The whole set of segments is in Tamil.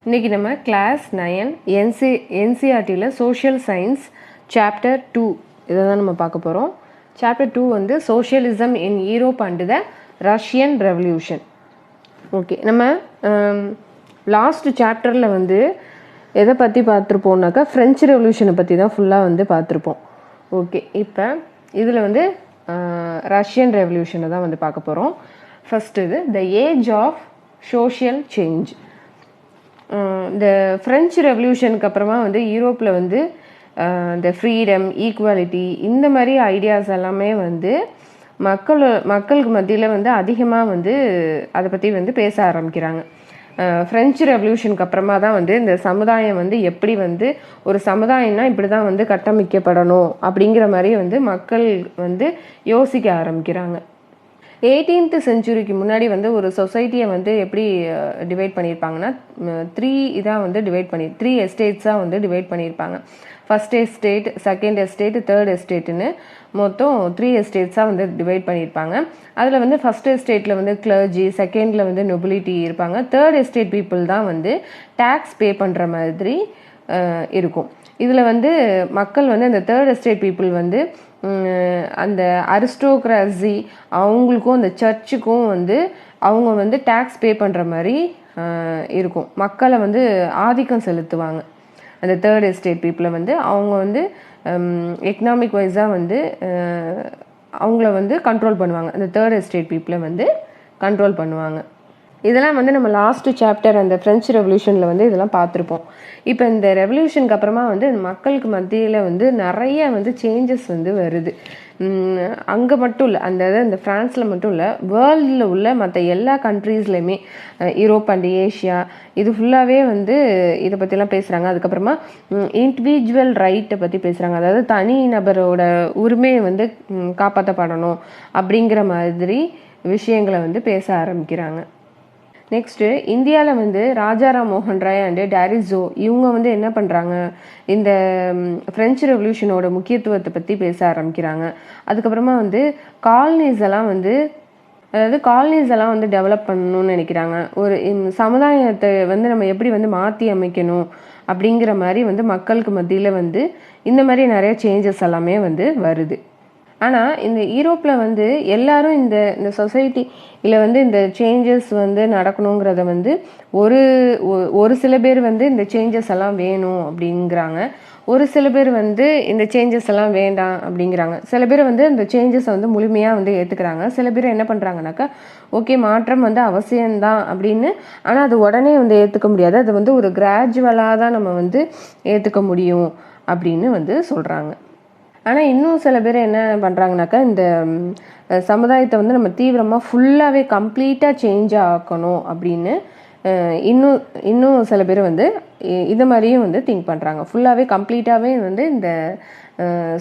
இன்றைக்கி நம்ம கிளாஸ் 9 என்சிஆர்டியில் சோஷியல் சயின்ஸ் சாப்டர் 2 இதை தான் நம்ம பார்க்க போகிறோம். சாப்டர் 2 வந்து socialism in Europe and the Russian revolution. Okay, நம்ம லாஸ்ட் சாப்டரில் வந்து எதை பற்றி பார்த்துருப்போம்னாக்கா ஃப்ரெஞ்சு ரெவல்யூஷனை பற்றி தான் ஃபுல்லாக வந்து பார்த்துருப்போம். ஓகே, இப்போ இதில் வந்து ரஷ்யன் ரெவல்யூஷனை தான் வந்து பார்க்க போகிறோம். ஃபஸ்ட்டு இது the age of social change. இந்த ஃப்ரெஞ்சு ரெவல்யூஷனுக்கு அப்புறமா வந்து யூரோப்பில் வந்து இந்த ஃப்ரீடம், ஈக்குவாலிட்டி இந்த மாதிரி ஐடியாஸ் எல்லாமே வந்து மக்களுக்கு மத்தியில் வந்து அதிகமாக வந்து அதை பற்றி வந்து பேச ஆரம்பிக்கிறாங்க. ஃப்ரெஞ்சு ரெவல்யூஷனுக்கு அப்புறமா தான் வந்து இந்த சமுதாயம் வந்து எப்படி வந்து ஒரு சமுதாயம்னா இப்படி தான் வந்து கட்டமைக்கப்படணும் அப்படிங்கிற மாதிரி வந்து மக்கள் வந்து யோசிக்க ஆரம்பிக்கிறாங்க. 18th செஞ்சுரிக்கு முன்னாடி வந்து ஒரு சொசைட்டியை வந்து எப்படி டிவைட் பண்ணியிருப்பாங்கன்னா 3 இதாக வந்து த்ரீ எஸ்டேட்ஸாக வந்து டிவைட் பண்ணியிருப்பாங்க. First estate, second estate, third எஸ்டேட்டுன்னு மொத்தம் 3 எஸ்டேட்ஸாக வந்து டிவைட் பண்ணியிருப்பாங்க. அதில் வந்து ஃபர்ஸ்ட் எஸ்டேட்டில் வந்து கிளர்ஜி, செகண்டில் வந்து நொபிலிட்டி இருப்பாங்க, தேர்ட் எஸ்டேட் பீப்புள் தான் வந்து டேக்ஸ் பே பண்ணுற மாதிரி இருக்கும். இதில் வந்து மக்கள் வந்து அந்த தேர்ட் எஸ்டேட் பீப்புள் வந்து அந்த அரிஸ்டோக்ராசி அவங்களுக்கும் அந்த சர்ச்சுக்கும் வந்து அவங்க வந்து டேக்ஸ் பே பண்ணுற மாதிரி இருக்கும். மக்களை வந்து ஆதிக்கம் செலுத்துவாங்க. அந்த தேர்ட் எஸ்டேட் பீப்புளை வந்து அவங்க வந்து எக்கனாமிக் வைஸாக வந்து அவங்கள வந்து கண்ட்ரோல் பண்ணுவாங்க. அந்த தேர்ட் எஸ்டேட் பீப்புளை வந்து கண்ட்ரோல் பண்ணுவாங்க. இதெல்லாம் வந்து நம்ம லாஸ்ட் சாப்டர் அந்த ஃப்ரெஞ்சு ரெவல்யூஷனில் வந்து இதெல்லாம் பார்த்துருப்போம். இப்போ இந்த ரெவல்யூஷனுக்கு அப்புறமா வந்து மக்களுக்கு மத்தியில் வந்து நிறைய வந்து சேஞ்சஸ் வந்து வருது. அங்கே மட்டும் இல்லை, அந்த ஃப்ரான்ஸில் மட்டும் இல்லை, வேர்ல்டில் உள்ள மற்ற எல்லா கண்ட்ரீஸ்லையுமே யூரோப் அண்ட் ஏஷியா இது ஃபுல்லாகவே வந்து இதை பற்றிலாம் பேசுகிறாங்க. அதுக்கப்புறமா இண்டிவிஜுவல் ரைட்டை பற்றி பேசுகிறாங்க. அதாவது தனி நபரோட உரிமையை வந்து காப்பாற்றப்படணும் அப்படிங்கிற மாதிரி விஷயங்களை வந்து பேச ஆரம்பிக்கிறாங்க. நெக்ஸ்ட்டு இந்தியாவில் வந்து ராஜாராம் மோகன் ராய் அண்டு டாரிஸோ இவங்க வந்து என்ன பண்ணுறாங்க, இந்த ஃப்ரெஞ்சு ரெவல்யூஷனோட முக்கியத்துவத்தை பற்றி பேச ஆரம்பிக்கிறாங்க. அதுக்கப்புறமா வந்து காலனிஸ் எல்லாம் வந்து டெவலப் பண்ணணும்னு நினைக்கிறாங்க. ஒரு சமுதாயத்தை வந்து நம்ம எப்படி வந்து மாற்றி அமைக்கணும் அப்படிங்கிற மாதிரி வந்து மக்களுக்கு மத்தியில் வந்து இந்த மாதிரி நிறைய சேஞ்சஸ் எல்லாமே வந்து வருது. ஆனால் இந்த யூரோப்பில் வந்து எல்லாரும் இந்த சொசைட்டியில் வந்து இந்த சேஞ்சஸ் வந்து நடக்கணுங்கிறத வந்து ஒரு சில பேர் வந்து இந்த சேஞ்சஸ் எல்லாம் வேணும் அப்படிங்கிறாங்க. ஒரு சில பேர் வந்து இந்த சேஞ்சஸ் எல்லாம் வேண்டாம் அப்படிங்கிறாங்க. சில பேர் வந்து இந்த சேஞ்சஸை வந்து முழுமையாக வந்து ஏற்றுக்கிறாங்க. சில பேர் என்ன பண்ணுறாங்கனாக்கா, ஓகே மாற்றம் வந்து அவசியம்தான் அப்படின்னு, ஆனால் அது உடனே வந்து ஏற்றுக்க முடியாது, அது வந்து ஒரு கிராஜுவலாக தான் நம்ம வந்து ஏற்றுக்க முடியும் அப்படின்னு வந்து சொல்கிறாங்க. ஆனால் இன்னும் சில பேர் என்ன பண்ணுறாங்கனாக்கா, இந்த சமுதாயத்தை வந்து நம்ம தீவிரமாக ஃபுல்லாகவே கம்ப்ளீட்டாக சேஞ்ச் ஆக்கணும் அப்படின்னு இன்னும் சில பேர் வந்து இந்த மாதிரியும் வந்து திங்க் பண்ணுறாங்க. ஃபுல்லாகவே கம்ப்ளீட்டாகவே வந்து இந்த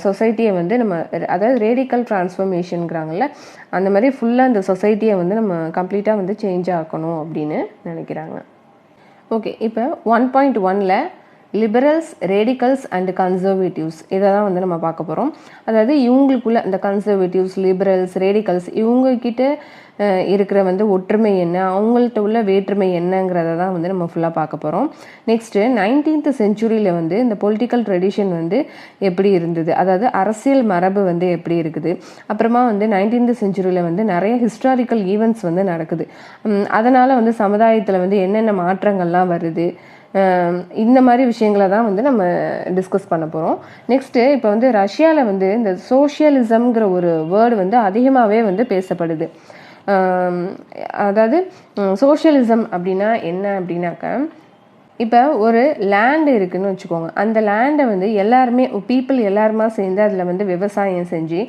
சொசைட்டியை வந்து நம்ம, அதாவது ரேடிக்கல் டிரான்ஸ்ஃபர்மேஷனுங்கிறாங்கல்ல, அந்த மாதிரி ஃபுல்லாக இந்த சொசைட்டியை வந்து நம்ம கம்ப்ளீட்டாக வந்து சேஞ்ச் ஆக்கணும் அப்படின்னு நினைக்கிறாங்க. ஓகே, இப்போ 1.1ல் லிபரல்ஸ், ரேடிக்கல்ஸ் அண்ட் கன்சர்வேட்டிவ்ஸ் இதை தான் வந்து நம்ம பார்க்க போகிறோம். அதாவது இவங்களுக்குள்ள இந்த கன்சர்வேட்டிவ்ஸ், லிபரல்ஸ், ரேடிக்கல்ஸ் இவங்கக்கிட்ட இருக்கிற வந்து ஒற்றுமை என்ன, அவங்கள்ட்ட உள்ள வேற்றுமை என்னங்கிறத தான் வந்து நம்ம ஃபுல்லாக பார்க்க போகிறோம். நெக்ஸ்ட்டு 19th செஞ்சுரியில் வந்து இந்த பொலிட்டிக்கல் ட்ரெடிஷன் வந்து எப்படி இருந்தது, அதாவது அரசியல் மரபு வந்து எப்படி இருக்குது. அப்புறமா வந்து 19th செஞ்சுரியில் வந்து நிறைய ஹிஸ்டாரிக்கல் ஈவெண்ட்ஸ் வந்து நடக்குது. அதனால் வந்து சமுதாயத்தில் வந்து என்னென்ன மாற்றங்கள்லாம் வருது, இந்த மாதிரி விஷயங்களை தான் வந்து நம்ம டிஸ்கஸ் பண்ண போகிறோம். நெக்ஸ்ட்டு இப்போ வந்து ரஷ்யாவில் வந்து இந்த சோஷியலிசம்ங்கிற ஒரு வேர்டு வந்து அதிகமாகவே வந்து பேசப்படுது. அதாவது சோஷியலிசம் அப்படின்னா என்ன அப்படின்னாக்கா, இப்போ ஒரு லேண்டு இருக்குதுன்னு வச்சுக்கோங்க. அந்த லேண்டை வந்து எல்லாருமே பீப்புள் எல்லாருமா சேர்ந்து அதில் வந்து விவசாயம் செஞ்சு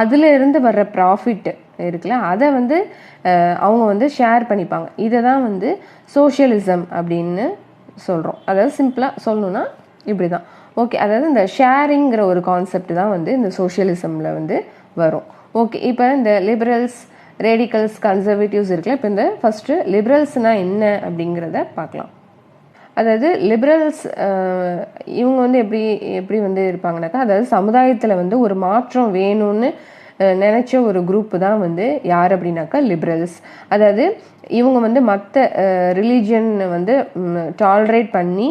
அதில் இருந்து வர்ற ப்ராஃபிட் இருக்குல்ல, அதை வந்து அவங்க வந்து ஷேர் பண்ணிப்பாங்க. இதை தான் வந்து சோஷியலிசம் அப்படின்னு சொல்கிறோம். அதாவது சிம்பிளாக சொல்லணுன்னா இப்படி தான். ஓகே, அதாவது இந்த ஷேரிங்கிற ஒரு கான்செப்ட் தான் வந்து இந்த சோஷியலிசமில் வந்து வரும். ஓகே, இப்போ இந்த லிபரல்ஸ், ரேடிக்கல்ஸ், கன்சர்வேட்டிவ்ஸ் இருக்குல்ல, இப்போ இந்த ஃபஸ்ட்டு லிபரல்ஸ்னால் என்ன அப்படிங்கிறத பார்க்கலாம். அதாவது லிபரல்ஸ் இவங்க வந்து எப்படி வந்து இருப்பாங்கனாக்கா, அதாவது சமுதாயத்தில் வந்து ஒரு மாற்றம் வேணும்னு நினச்ச ஒரு குரூப்பு தான் வந்து யார் அப்படின்னாக்கா லிபரல்ஸ். அதாவது இவங்க வந்து மற்ற ரிலீஜியன் வந்து டாலரேட் பண்ணி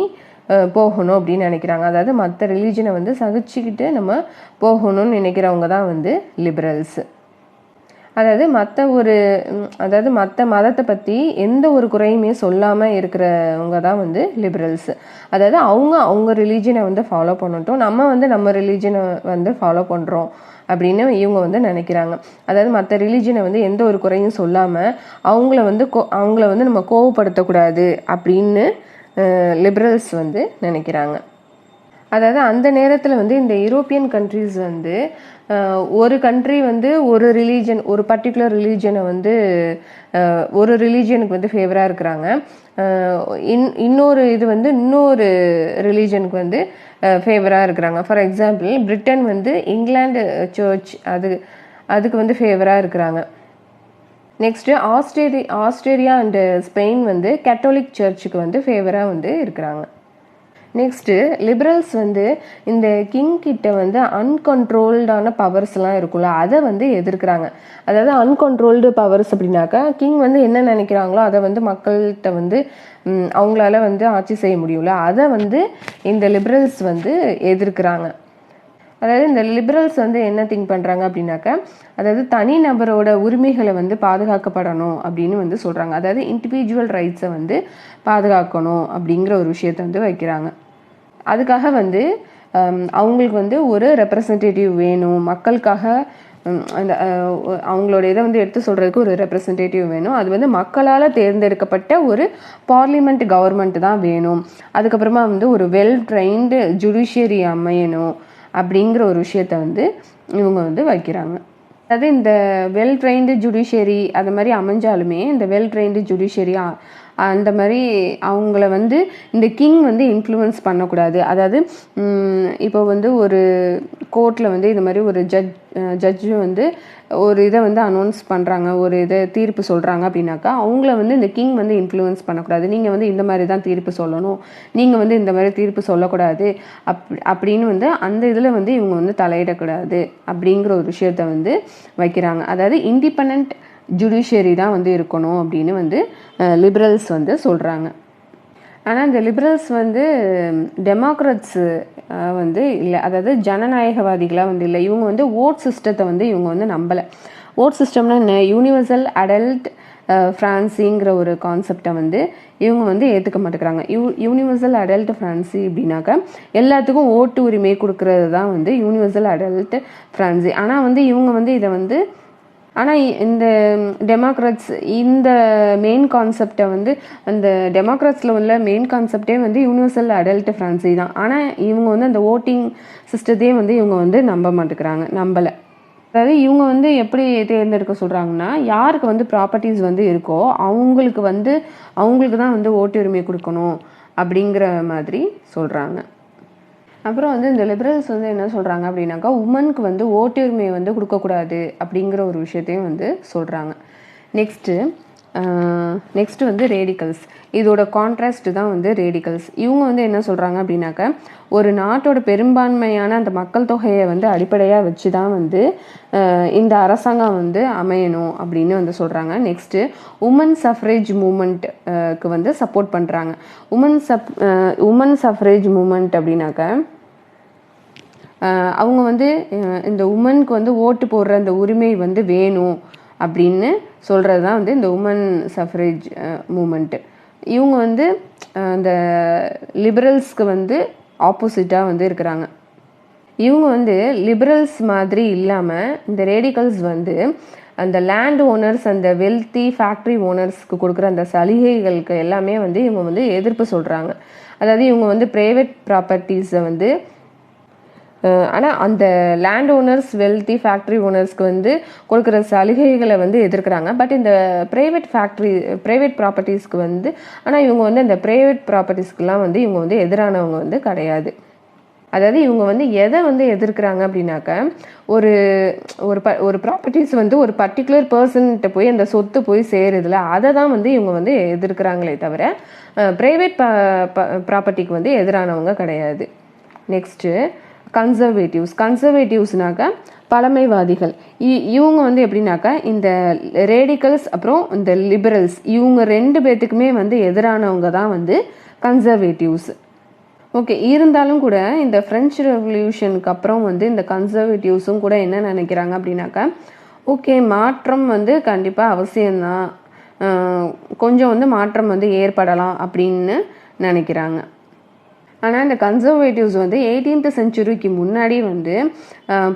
போகணும் அப்படின்னு நினைக்கிறாங்க. அதாவது மற்ற ரிலீஜனை வந்து சகிச்சுக்கிட்டு நம்ம போகணும்னு நினைக்கிறவங்க தான் வந்து லிபரல்ஸு. அதாவது மற்ற மதத்தை பற்றி எந்த ஒரு குறையுமே சொல்லாமல் இருக்கிறவங்க தான் வந்து லிபரல்ஸு. அதாவது அவங்க ரிலீஜனை வந்து ஃபாலோ பண்ணட்டும், நம்ம வந்து நம்ம ரிலீஜனை வந்து ஃபாலோ பண்ணுறோம் அப்படின்னு இவங்க வந்து நினைக்கிறாங்க. அதாவது மற்ற ரிலீஜனை வந்து எந்த ஒரு குறையும் சொல்லாமல் அவங்கள வந்து நம்ம கோவப்படுத்தக்கூடாது அப்படின்னு லிபரல்ஸ் வந்து நினைக்கிறாங்க. அதாவது அந்த நேரத்தில் வந்து இந்த யூரோப்பியன் கண்ட்ரீஸ் வந்து ஒரு கண்ட்ரி வந்து ஒரு பர்டிகுலர் ரிலீஜனை வந்து ஒரு ரிலீஜனுக்கு வந்து ஃபேவராக இருக்கிறாங்க. இன்னொரு ரிலீஜனுக்கு வந்து ஃபேவராக இருக்கிறாங்க. ஃபார் எக்ஸாம்பிள் பிரிட்டன் வந்து இங்கிலாந்து சர்ச் அதுக்கு வந்து ஃபேவராக இருக்கிறாங்க. நெக்ஸ்ட்டு ஆஸ்திரேலியா அண்டு ஸ்பெயின் வந்து கேத்தோலிக் சர்ச்சுக்கு வந்து ஃபேவராக வந்து இருக்கிறாங்க. நெக்ஸ்ட்டு லிபரல்ஸ் வந்து இந்த கிங் கிட்ட வந்து அன்கண்ட்ரோல்டான பவர்ஸ்லாம் இருக்குல்ல, அதை வந்து எதிர்க்கிறாங்க. அதாவது அன்கண்ட்ரோல்டு பவர்ஸ் அப்படின்னாக்கா கிங் வந்து என்ன நினைக்கிறாங்களோ அதை வந்து மக்கள்கிட்ட வந்து அவங்களால வந்து ஆட்சி செய்ய முடியும்ல, அதை வந்து இந்த லிபரல்ஸ் வந்து எதிர்க்கிறாங்க. அதாவது இந்த லிபரல்ஸ் வந்து என்ன திங்க் பண்ணுறாங்க அப்படின்னாக்கா, அதாவது தனிநபரோட உரிமைகளை வந்து பாதுகாக்கப்படணும் அப்படின்னு வந்து சொல்கிறாங்க. அதாவது இண்டிவிஜுவல் ரைட்ஸை வந்து பாதுகாக்கணும் அப்படிங்கிற ஒரு விஷயத்தை வந்து வைக்கிறாங்க. அதுக்காக வந்து அவங்களுக்கு வந்து ஒரு ரெப்ரசன்டேட்டிவ் வேணும், மக்களுக்காக அந்த அவங்களோட இதை வந்து எடுத்து சொல்கிறதுக்கு ஒரு ரெப்ரசன்டேட்டிவ் வேணும். அது வந்து மக்களால் தேர்ந்தெடுக்கப்பட்ட ஒரு பார்லிமெண்ட் கவர்மெண்ட் தான் வேணும். அதுக்கப்புறமா வந்து ஒரு வெல் ட்ரெயின்டு ஜுடிஷியரி அமையணும் அப்படிங்கிற ஒரு விஷயத்த வந்து இவங்க வந்து வைக்கிறாங்க. அதாவது இந்த வெல் ட்ரெயின்டு ஜுடிஷியரி அது மாதிரி அமைஞ்சாலுமே இந்த வெல் ட்ரெயின்டு ஜுடிஷியரி அந்த மாதிரி அவங்கள வந்து இந்த கிங் வந்து இன்ஃப்ளூயன்ஸ் பண்ணக்கூடாது. அதாவது இப்போ வந்து ஒரு கோர்ட்டில் வந்து இது மாதிரி ஒரு ஜட்ஜு வந்து ஒரு இதை வந்து அனௌன்ஸ் பண்ணுறாங்க, ஒரு இதை தீர்ப்பு சொல்கிறாங்க அப்படின்னாக்கா அவங்கள வந்து இந்த கிங் வந்து இன்ஃப்ளூயன்ஸ் பண்ணக்கூடாது. நீங்கள் வந்து இந்த மாதிரி தான் தீர்ப்பு சொல்லணும், நீங்கள் வந்து இந்த மாதிரி தீர்ப்பு சொல்லக்கூடாது அப்படின்னு வந்து அந்த இதில் வந்து இவங்க வந்து தலையிடக்கூடாது அப்படிங்கிற ஒரு விஷயத்த வந்து வைக்கிறாங்க. அதாவது இண்டிபெண்ட் ஜுடிஷியரி தான் வந்து இருக்கணும் அப்படின்னு வந்து லிபரல்ஸ் வந்து சொல்கிறாங்க. ஆனால் இந்த லிபரல்ஸ் வந்து டெமோக்ராட்ஸு வந்து இல்லை, அதாவது ஜனநாயகவாதிகளாக வந்து இல்லை. இவங்க வந்து ஓட் சிஸ்டத்தை வந்து இவங்க வந்து நம்பலை. ஓட் சிஸ்டம்னா என்ன, யூனிவர்சல் அடல்ட் ஃப்ரான்சிங்கிற ஒரு கான்செப்டை வந்து இவங்க வந்து ஏற்றுக்க மாட்டேங்கிறாங்க. யூனிவர்சல் அடல்ட் ஃப்ரான்சி அப்படின்னாக்கா எல்லாத்துக்கும் ஓட்டு உரிமை கொடுக்கறது தான் வந்து யூனிவர்சல் அடல்ட் ஃப்ரான்சி. ஆனால் வந்து இவங்க வந்து இதை வந்து இந்த டெமோக்ராட்ஸ் இந்த மெயின் கான்செப்டை வந்து அந்த டெமோக்ராட்ஸில் உள்ள மெயின் கான்செப்டே வந்து யூனிவர்சல் அடல்ட் ஃப்ரான்சி தான். ஆனால் இவங்க வந்து அந்த ஓட்டிங் சிஸ்டத்தையே வந்து இவங்க வந்து நம்பலை. அதாவது இவங்க வந்து எப்படி தேர்ந்தெடுக்க சொல்கிறாங்கன்னா, யாருக்கு வந்து ப்ராப்பர்ட்டிஸ் வந்து இருக்கோ அவங்களுக்கு தான் வந்து ஓட்டு உரிமை கொடுக்கணும் அப்படிங்கிற மாதிரி சொல்கிறாங்க. அப்புறம் வந்து இந்த லிபரல்ஸ் வந்து என்ன சொல்கிறாங்க அப்படின்னாக்கா, உமனுக்கு வந்து ஓட்டு உரிமையை வந்து கொடுக்கக்கூடாது அப்படிங்கிற ஒரு விஷயத்தையும் வந்து சொல்கிறாங்க. நெக்ஸ்ட்டு வந்து ரேடிக்கல்ஸ். இதோட கான்ட்ராஸ்ட் தான் வந்து ரேடிக்கல்ஸ். இவங்க வந்து என்ன சொல்கிறாங்க அப்படின்னாக்கா, ஒரு நாட்டோட பெரும்பான்மையான அந்த மக்கள் தொகையை வந்து அடிப்படையாக வச்சு தான் வந்து இந்த அரசாங்கம் வந்து அமையணும் அப்படின்னு வந்து சொல்கிறாங்க. நெக்ஸ்ட்டு உமன் சஃப்ரேஜ் மூமெண்ட்டுக்கு வந்து சப்போர்ட் பண்ணுறாங்க. உமன் சஃப்ரேஜ் மூமெண்ட் அப்படின்னாக்கா அவங்க வந்து இந்த உமனுக்கு வந்து ஓட்டு போடுற அந்த உரிமை வந்து வேணும் அப்படின்னு சொல்கிறது தான் வந்து இந்த உமன் சஃப்ரேஜ் மூமெண்ட்டு. இவங்க வந்து அந்த லிபரல்ஸ்க்கு வந்து ஆப்போசிட்டாக வந்து இருக்கிறாங்க. இவங்க வந்து லிபரல்ஸ் மாதிரி இல்லாமல் இந்த ரேடிக்கல்ஸ் வந்து அந்த லேண்ட் ஓனர்ஸ் அந்த வெல்த்தி ஃபேக்ட்ரி ஓனர்ஸ்க்கு கொடுக்குற அந்த சலுகைகளுக்கு எல்லாமே வந்து இவங்க வந்து எதிர்ப்பு சொல்கிறாங்க. அதாவது இவங்க வந்து ப்ரைவேட் ப்ராப்பர்ட்டிஸை வந்து ஆனால் அந்த லேண்ட் ஓனர்ஸ் வெல்த்தி ஃபேக்ட்ரி ஓனர்ஸ்க்கு வந்து கொடுக்குற சலுகைகளை வந்து எதிர்க்கிறாங்க. பட் இந்த ப்ரைவேட் ப்ராப்பர்ட்டிஸ்க்கு வந்து ஆனால் இவங்க வந்து அந்த ப்ரைவேட் ப்ராப்பர்ட்டிஸ்க்கெலாம் வந்து இவங்க வந்து எதிரானவங்க வந்து கிடையாது. அதாவது இவங்க வந்து எதை வந்து எதிர்க்கிறாங்க அப்படின்னாக்கா, ஒரு ப்ராப்பர்ட்டிஸ் வந்து ஒரு பர்டிகுலர் பர்சன்கிட்ட போய் அந்த சொத்து போய் சேருதுல, அதை தான் வந்து இவங்க வந்து எதிர்க்கிறாங்களே தவிர ப்ரைவேட் ப்ராப்பர்ட்டிக்கு வந்து எதிரானவங்க கிடையாது. நெக்ஸ்ட்டு கன்சர்வேட்டிவ்ஸ்னாக்கா பழமைவாதிகள். இவங்க வந்து எப்படின்னாக்கா இந்த ரேடிக்கல்ஸ் அப்புறம் இந்த லிபரல்ஸ் இவங்க 2 பேர்த்துக்குமே வந்து எதிரானவங்க தான் வந்து கன்சர்வேட்டிவ்ஸ். ஓகே, இருந்தாலும் கூட இந்த ஃப்ரெஞ்சு ரெவல்யூஷனுக்கு அப்புறம் வந்து இந்த கன்சர்வேட்டிவ்ஸும் கூட என்ன நினைக்கிறாங்க அப்படின்னாக்கா, ஓகே மாற்றம் வந்து கண்டிப்பாக அவசியம்தான், கொஞ்சம் வந்து மாற்றம் வந்து ஏற்படலாம் அப்படின்னு நினைக்கிறாங்க. ஆனால் இந்த கன்சர்வேட்டிவ்ஸ் வந்து 18th செஞ்சுரிக்கு முன்னாடி வந்து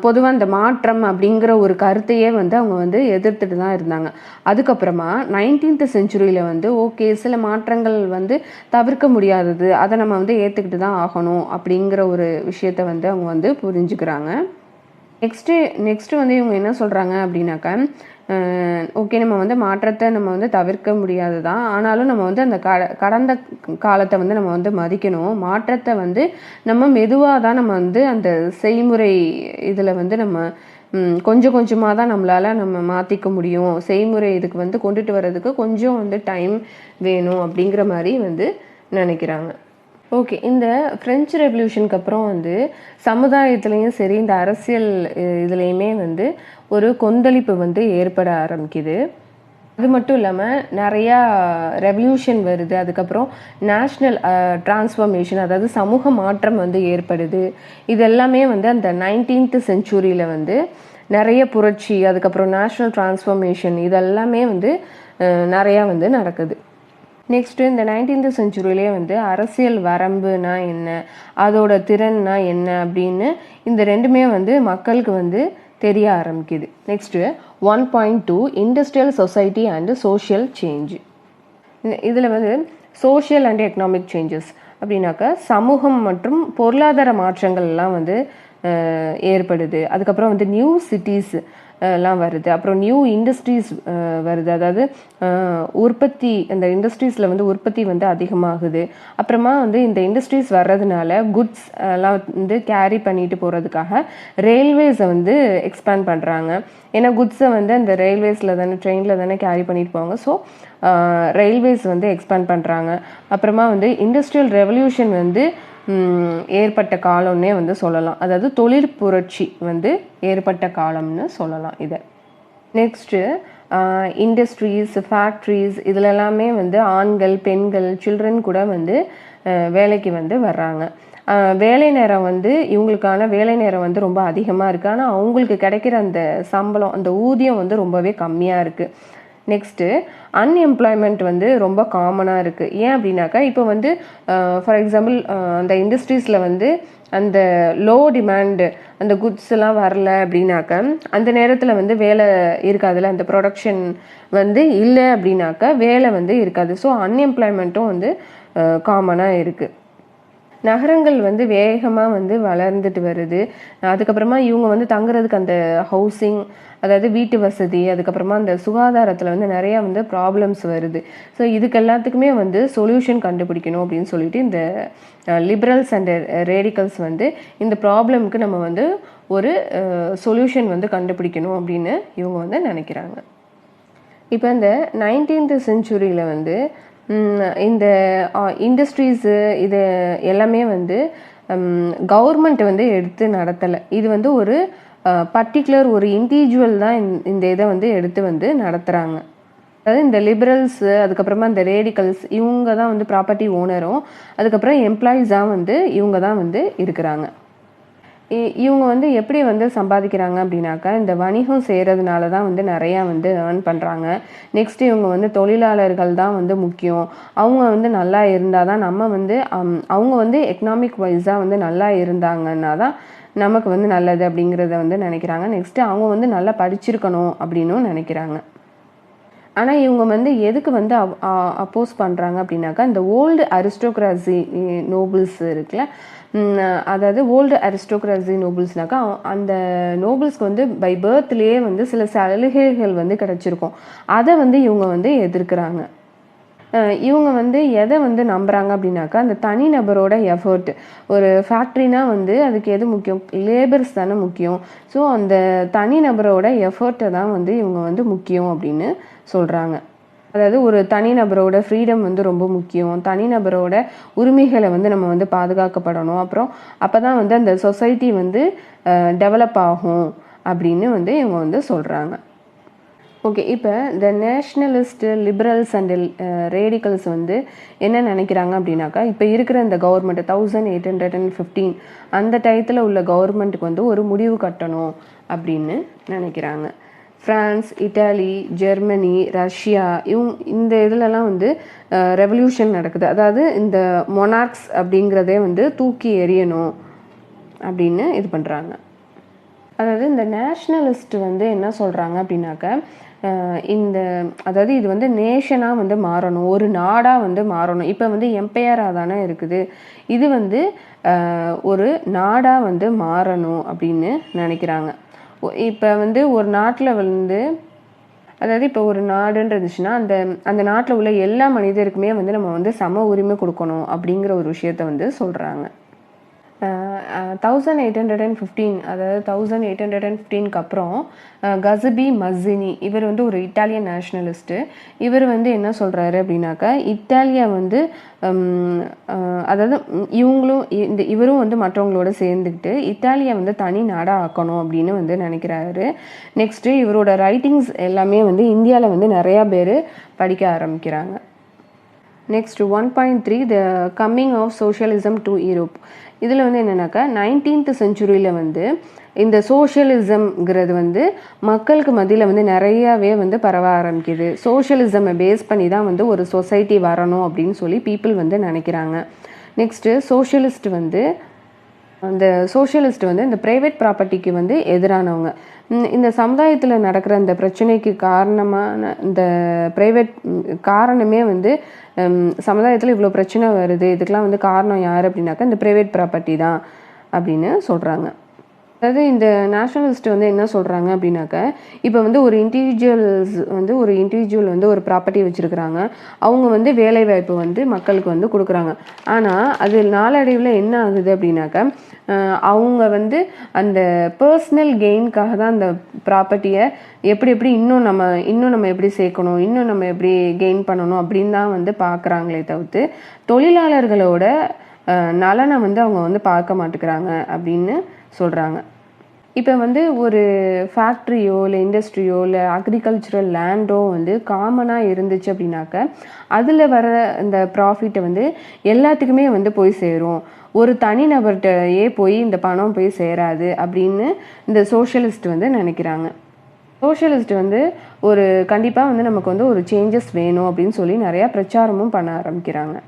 பொதுவாக இந்த மாற்றம் அப்படிங்கிற ஒரு கருத்தையே வந்து அவங்க வந்து எதிர்த்துட்டு தான் இருந்தாங்க. அதுக்கப்புறமா 19th செஞ்சுரியில் வந்து ஓகே சில மாற்றங்கள் வந்து தவிர்க்க முடியாதது, அதை நம்ம வந்து ஏற்றுக்கிட்டு தான் ஆகணும் அப்படிங்கிற ஒரு விஷயத்த வந்து அவங்க வந்து புரிஞ்சுக்கிறாங்க. நெக்ஸ்ட்டு வந்து இவங்க என்ன சொல்கிறாங்க அப்படின்னாக்கா, ஓகே நம்ம வந்து மாற்றத்தை நம்ம வந்து தவிர்க்க முடியாது தான், ஆனாலும் நம்ம வந்து அந்த கடந்த காலத்தை வந்து நம்ம வந்து மதிக்கணும். மாற்றத்தை வந்து நம்ம மெதுவாக தான் நம்ம வந்து அந்த செய்முறை இதில் வந்து நம்ம கொஞ்சம் கொஞ்சமாக தான் நம்மளால் நம்ம மாற்றிக்க முடியும். செய்முறை இதுக்கு வந்து கொண்டுட்டு வர்றதுக்கு கொஞ்சம் வந்து டைம் வேணும் அப்படிங்கிற மாதிரி வந்து நினைக்கிறாங்க. ஓகே, இந்த ஃப்ரெஞ்சு ரெவல்யூஷனுக்கு அப்புறம் வந்து சமுதாயத்துலேயும் சரி இந்த அரசியல் இதுலேயுமே வந்து ஒரு கொந்தளிப்பு வந்து ஏற்பட ஆரம்பிக்குது. அது மட்டும் இல்லாமல் நிறையா ரெவல்யூஷன் வருது. அதுக்கப்புறம் நேஷ்னல் டிரான்ஸ்ஃபர்மேஷன், அதாவது சமூக மாற்றம் வந்து ஏற்படுது. இது எல்லாமே வந்து அந்த 19th செஞ்சுரியில் வந்து நிறைய புரட்சி, அதுக்கப்புறம் நேஷ்னல் டிரான்ஸ்ஃபர்மேஷன் இதெல்லாமே வந்து நிறையா வந்து நடக்குது. நெக்ஸ்ட்டு இந்த 19th செஞ்சுரியிலே வந்து அரசியல் வரம்புனா என்ன, அதோட திறன்னா என்ன அப்படின்னு இந்த 2மே வந்து மக்களுக்கு வந்து தெரிய ஆரம்பிக்குது. Next 1.2 industrial society and social change. இதில் வந்து சோஷியல் அண்ட் எக்கனாமிக் சேஞ்சஸ் அப்படின்னாக்கா சமூகம் மற்றும் பொருளாதார மாற்றங்கள்லாம் வந்து ஏற்படுது. அதுக்கப்புறம் வந்து நியூ சிட்டிஸ் எல்லாம் வருது. அப்புறம் நியூ இண்டஸ்ட்ரீஸ் வருது. அதாவது உற்பத்தி, அந்த இண்டஸ்ட்ரீஸில் வந்து உற்பத்தி வந்து அதிகமாகுது. அப்புறமா வந்து இந்த இண்டஸ்ட்ரீஸ் வர்றதுனால குட்ஸ் எல்லாம் வந்து கேரி பண்ணிட்டு போகிறதுக்காக ரயில்வேஸை வந்து எக்ஸ்பேண்ட் பண்ணுறாங்க. ஏன்னா குட்ஸை வந்து அந்த ரயில்வேஸில் தானே, ட்ரெயினில் தானே கேரி பண்ணிட்டு போவாங்க. ஸோ ரயில்வேஸ் வந்து எக்ஸ்பேண்ட் பண்ணுறாங்க. அப்புறமா வந்து இண்டஸ்ட்ரியல் ரெவல்யூஷன் வந்து ஏற்பட்ட காலம்னே வந்து சொல்லலாம். அதாவது தொழிற் புரட்சி வந்து ஏற்பட்ட காலம்னு சொல்லலாம் இதை. நெக்ஸ்ட்டு இண்டஸ்ட்ரீஸ், ஃபேக்ட்ரிஸ் இதில் எல்லாமே வந்து ஆண்கள், பெண்கள், சில்ட்ரன் கூட வந்து வேலைக்கு வந்து வர்றாங்க. வேலை நேரம் வந்து இவங்களுக்கான வேலை நேரம் வந்து ரொம்ப அதிகமாக இருக்குது. ஆனால் அவங்களுக்கு கிடைக்கிற அந்த சம்பளம், அந்த ஊதியம் வந்து ரொம்பவே கம்மியாக இருக்குது. நெக்ஸ்ட்டு அன்எம்ப்ளாய்மெண்ட் வந்து ரொம்ப காமனாக இருக்குது. ஏன் அப்படின்னாக்கா இப்போ வந்து ஃபார் எக்ஸாம்பிள் அந்த இண்டஸ்ட்ரீஸில் வந்து அந்த லோ டிமாண்டு, அந்த குட்ஸ் எல்லாம் வரல அப்படின்னாக்கா அந்த நேரத்தில் வந்து வேலை இருக்காதுல்ல, அந்த ப்ரொடக்ஷன் வந்து இல்லை அப்படின்னாக்கா வேலை வந்து இருக்காது. ஸோ அன்எம்ப்ளாய்மெண்ட்டும் வந்து காமனாக இருக்குது. நகரங்கள் வந்து வேகமாக வந்து வளர்ந்துட்டு வருது. அதுக்கப்புறமா இவங்க வந்து தங்குறதுக்கு அந்த ஹவுசிங், அதாவது வீட்டு வசதி, அதுக்கப்புறமா அந்த சுகாதாரத்தில் வந்து நிறையா வந்து ப்ராப்ளம்ஸ் வருது. ஸோ இதுக்கு எல்லாத்துக்குமே வந்து சொல்யூஷன் கண்டுபிடிக்கணும் அப்படின்னு சொல்லிட்டு இந்த லிபரல்ஸ் அண்ட் ரேடிக்கல்ஸ் வந்து இந்த ப்ராப்ளமுக்கு நம்ம வந்து ஒரு சொல்யூஷன் வந்து கண்டுபிடிக்கணும் அப்படின்னு இவங்க வந்து நினைக்கிறாங்க. இப்போ இந்த 19th செஞ்சுரியில் வந்து இந்த இண்டஸ்ட்ரீஸு இது எல்லாமே வந்து கவர்மெண்ட் வந்து எடுத்து நடத்தலை. இது வந்து ஒரு பர்டிகுலர் ஒரு இண்டிவிஜுவல் தான் இந்த இதை வந்து எடுத்து வந்து நடத்துகிறாங்க. அதாவது இந்த லிபரல்ஸு, அதுக்கப்புறமா இந்த ரேடிக்கல்ஸ் இவங்க தான் வந்து ப்ராப்பர்ட்டி ஓனரும், அதுக்கப்புறம் எம்ப்ளாயீஸாக வந்து இவங்க தான் வந்து இருக்கிறாங்க. இவங்க வந்து எப்படி வந்து சம்பாதிக்கிறாங்க அப்படின்னாக்கா இந்த வணிகம் செய்கிறதுனால தான் வந்து நிறையா வந்து ஏர்ன் பண்ணுறாங்க. நெக்ஸ்ட்டு இவங்க வந்து தொழிலாளர்கள் தான் வந்து முக்கியம். அவங்க வந்து நல்லா இருந்தால் தான் நம்ம வந்து அவங்க வந்து எக்கனாமிக் வைஸாக வந்து நல்லா இருந்தாங்கன்னா தான் நமக்கு வந்து நல்லது அப்படிங்கிறத வந்து நினைக்கிறாங்க. நெக்ஸ்ட்டு அவங்க வந்து நல்லா படிச்சிருக்கணும் அப்படின்னும் நினைக்கிறாங்க. ஆனால் இவங்க வந்து எதுக்கு வந்து அப்போஸ் பண்ணுறாங்க அப்படின்னாக்கா இந்த ஓல்டு அரிஸ்டோக்ராசி நோபல்ஸ் இருக்குல்ல, அதாவது ஓல்டு அரிஸ்டோக்ராசி நோபல்ஸ்னாக்கா அந்த நோபல்ஸ்க்கு வந்து பை பர்த்லேயே வந்து சில சலுகைகள் வந்து கிடச்சிருக்கும். அதை வந்து இவங்க வந்து எதிர்க்கிறாங்க. இவங்க வந்து எதை வந்து நம்புகிறாங்க அப்படின்னாக்கா அந்த தனிநபரோட எஃபர்ட். ஒரு ஃபேக்ட்ரினா வந்து அதுக்கு எது முக்கியம், லேபர்ஸ் தானே முக்கியம். ஸோ அந்த தனிநபரோட எஃபர்ட்டை தான் வந்து இவங்க வந்து முக்கியம் அப்படின்னு சொல்கிறாங்க. அதாவது ஒரு தனிநபரோட ஃப்ரீடம் வந்து ரொம்ப முக்கியம், தனிநபரோட உரிமைகளை வந்து நம்ம வந்து பாதுகாக்கப்படணும், அப்புறம் அப்போ தான் வந்து அந்த சொசைட்டி வந்து டெவலப் ஆகும் அப்படின்னு வந்து இவங்க வந்து சொல்கிறாங்க. ஓகே, இப்போ இந்த நேஷ்னலிஸ்ட்டு, லிபரல்ஸ் அண்ட் ரேடிக்கல்ஸ் வந்து என்ன நினைக்கிறாங்க அப்படின்னாக்கா, இப்போ இருக்கிற இந்த கவர்மெண்ட் 1815 அந்த டயத்தில் உள்ள கவர்மெண்ட்டுக்கு வந்து ஒரு முடிவு கட்டணும் அப்படின்னு நினைக்கிறாங்க. ஃப்ரான்ஸ், இட்டாலி, ஜெர்மனி, ரஷ்யா இந்த இதிலலாம் வந்து ரெவல்யூஷன் நடக்குது. அதாவது இந்த மொனார்க்ஸ் அப்படிங்கிறதே வந்து தூக்கி எறியணும் அப்படின்னு இது பண்ணுறாங்க. அதாவது இந்த நேஷ்னலிஸ்ட் வந்து என்ன சொல்கிறாங்க அப்படின்னாக்க, அதாவது இது வந்து நேஷனாக வந்து மாறணும், ஒரு நாடாக வந்து மாறணும். இப்போ வந்து எம்பையராக தானே இருக்குது, இது வந்து ஒரு நாடாக வந்து மாறணும் அப்படின்னு நினைக்கிறாங்க. இப்போ வந்து ஒரு நாட்டில் வந்து அதாவது இப்போ ஒரு நாடுன்னு இருந்துச்சுன்னா அந்த நாட்டில் உள்ள எல்லா மனிதருக்குமே வந்து நம்ம வந்து சம உரிமை கொடுக்கணும் அப்படிங்கிற ஒரு விஷயத்த வந்து சொல்கிறாங்க. 1815 அதாவது 1815க்கு அப்புறம் கசபி மஸ்ஸினி இவர் வந்து ஒரு இட்டாலியன் நேஷ்னலிஸ்ட்டு. இவர் வந்து என்ன சொல்கிறாரு அப்படின்னாக்கா, இத்தாலியா வந்து அதாவது இவரும் வந்து மற்றவங்களோட சேர்ந்துக்கிட்டு இத்தாலியா வந்து தனி நாடாக ஆக்கணும் அப்படின்னு வந்து நினைக்கிறாரு. நெக்ஸ்ட்டு இவரோட ரைட்டிங்ஸ் எல்லாமே வந்து இந்தியாவில் வந்து நிறையா பேர் படிக்க ஆரம்பிக்கிறாங்க. Next 1.3 the coming of socialism to Europe. இதில் வந்து என்னென்னாக்கா 19th செஞ்சுரியில் வந்து இந்த சோஷியலிசம்ங்கிறது வந்து மக்களுக்கு மத்தியில் வந்து நிறையாவே வந்து பரவ ஆரம்பிக்குது. சோஷியலிசமை பேஸ் பண்ணி தான் வந்து ஒரு சொசைட்டி வரணும் அப்படின்னு சொல்லி பீப்புள் வந்து நினைக்கிறாங்க. நெக்ஸ்ட்டு சோஷியலிஸ்ட் வந்து இந்த ப்ரைவேட் ப்ராப்பர்ட்டிக்கு வந்து எதிரானவங்க. இந்த சமுதாயத்தில் நடக்கிற இந்த பிரச்சனைக்கு காரணமான இந்த ப்ரைவேட் காரணமே வந்து சமுதாயத்தில் இவ்வளோ பிரச்சனை வருது, இதுக்கெலாம் வந்து காரணம் யார் அப்படின்னாக்கா இந்த ப்ரைவேட் ப்ராப்பர்ட்டி தான் அப்படின்னு சொல்கிறாங்க. அதாவது இந்த நேஷ்னலிஸ்ட் வந்து என்ன சொல்கிறாங்க அப்படின்னாக்க, இப்போ வந்து ஒரு இண்டிவிஜுவல் வந்து ஒரு ப்ராப்பர்ட்டி வச்சுருக்கிறாங்க, அவங்க வந்து வேலைவாய்ப்பு வந்து மக்களுக்கு வந்து கொடுக்குறாங்க. ஆனால் அது நாளடைவில் என்ன ஆகுது அப்படின்னாக்க, அவங்க வந்து அந்த பர்சனல் கெயின்காக தான் அந்த ப்ராப்பர்ட்டியை எப்படி இன்னும் நம்ம எப்படி சேர்க்கணும், இன்னும் நம்ம எப்படி கெயின் பண்ணணும் அப்படின்னு தான் வந்து பார்க்குறாங்களே தவிர்த்து தொழிலாளர்களோட நலனை வந்து அவங்க வந்து பார்க்க மாட்டேங்கிறாங்க அப்படின்னு சொல்கிறாங்க. இப்போ வந்து ஒரு ஃபேக்ட்ரியோ இல்லை இண்டஸ்ட்ரியோ இல்லை அக்ரிகல்ச்சுரல் லேண்டோ வந்து காமனாக இருந்துச்சு அப்படின்னாக்க அதில் வர இந்த ப்ராஃபிட்டை வந்து எல்லாத்துக்குமே வந்து போய் சேரும், ஒரு தனிநபர்கிட்டயே போய் இந்த பணம் போய் சேராது அப்படின்னு இந்த சோஷியலிஸ்ட் வந்து நினைக்கிறாங்க. சோஷியலிஸ்ட் வந்து கண்டிப்பாக வந்து நமக்கு வந்து ஒரு சேஞ்சஸ் வேணும் அப்படின்னு சொல்லி நிறையா பிரச்சாரமும் பண்ண ஆரம்பிக்கிறாங்க.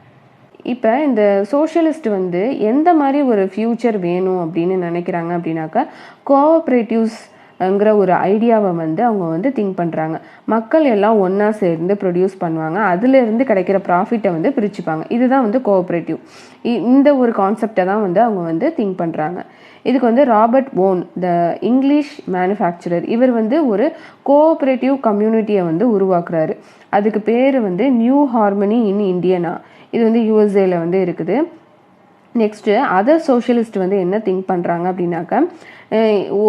இப்போ இந்த சோஷியலிஸ்ட் வந்து எந்த மாதிரி ஒரு ஃப்யூச்சர் வேணும் அப்படின்னு நினைக்கிறாங்க அப்படின்னாக்கா, கோஆப்ரேட்டிவ்ஸ்ங்கிற ஒரு ஐடியாவை வந்து அவங்க வந்து திங்க் பண்ணுறாங்க. மக்கள் எல்லாம் ஒன்றா சேர்ந்து ப்ரொடியூஸ் பண்ணுவாங்க, அதுலேருந்து கிடைக்கிற ப்ராஃபிட்டை வந்து பிரிச்சுப்பாங்க. இதுதான் வந்து கோஆப்ரேட்டிவ். இந்த ஒரு கான்செப்டை தான் வந்து அவங்க வந்து திங்க் பண்ணுறாங்க. இதுக்கு வந்து ராபர்ட் ஓன் த இங்கிலீஷ் மேனுஃபேக்சரர், இவர் வந்து ஒரு கோஆப்ரேட்டிவ் கம்யூனிட்டியை வந்து உருவாக்குறாரு. அதுக்கு பேர் வந்து நியூ ஹார்மனி இன் இண்டியனா. இது வந்து யூஎஸ்ஏல வந்து இருக்குது. நெக்ஸ்ட்டு அதர் சோஷியலிஸ்ட் வந்து என்ன திங்க் பண்ணுறாங்க அப்படின்னாக்கா,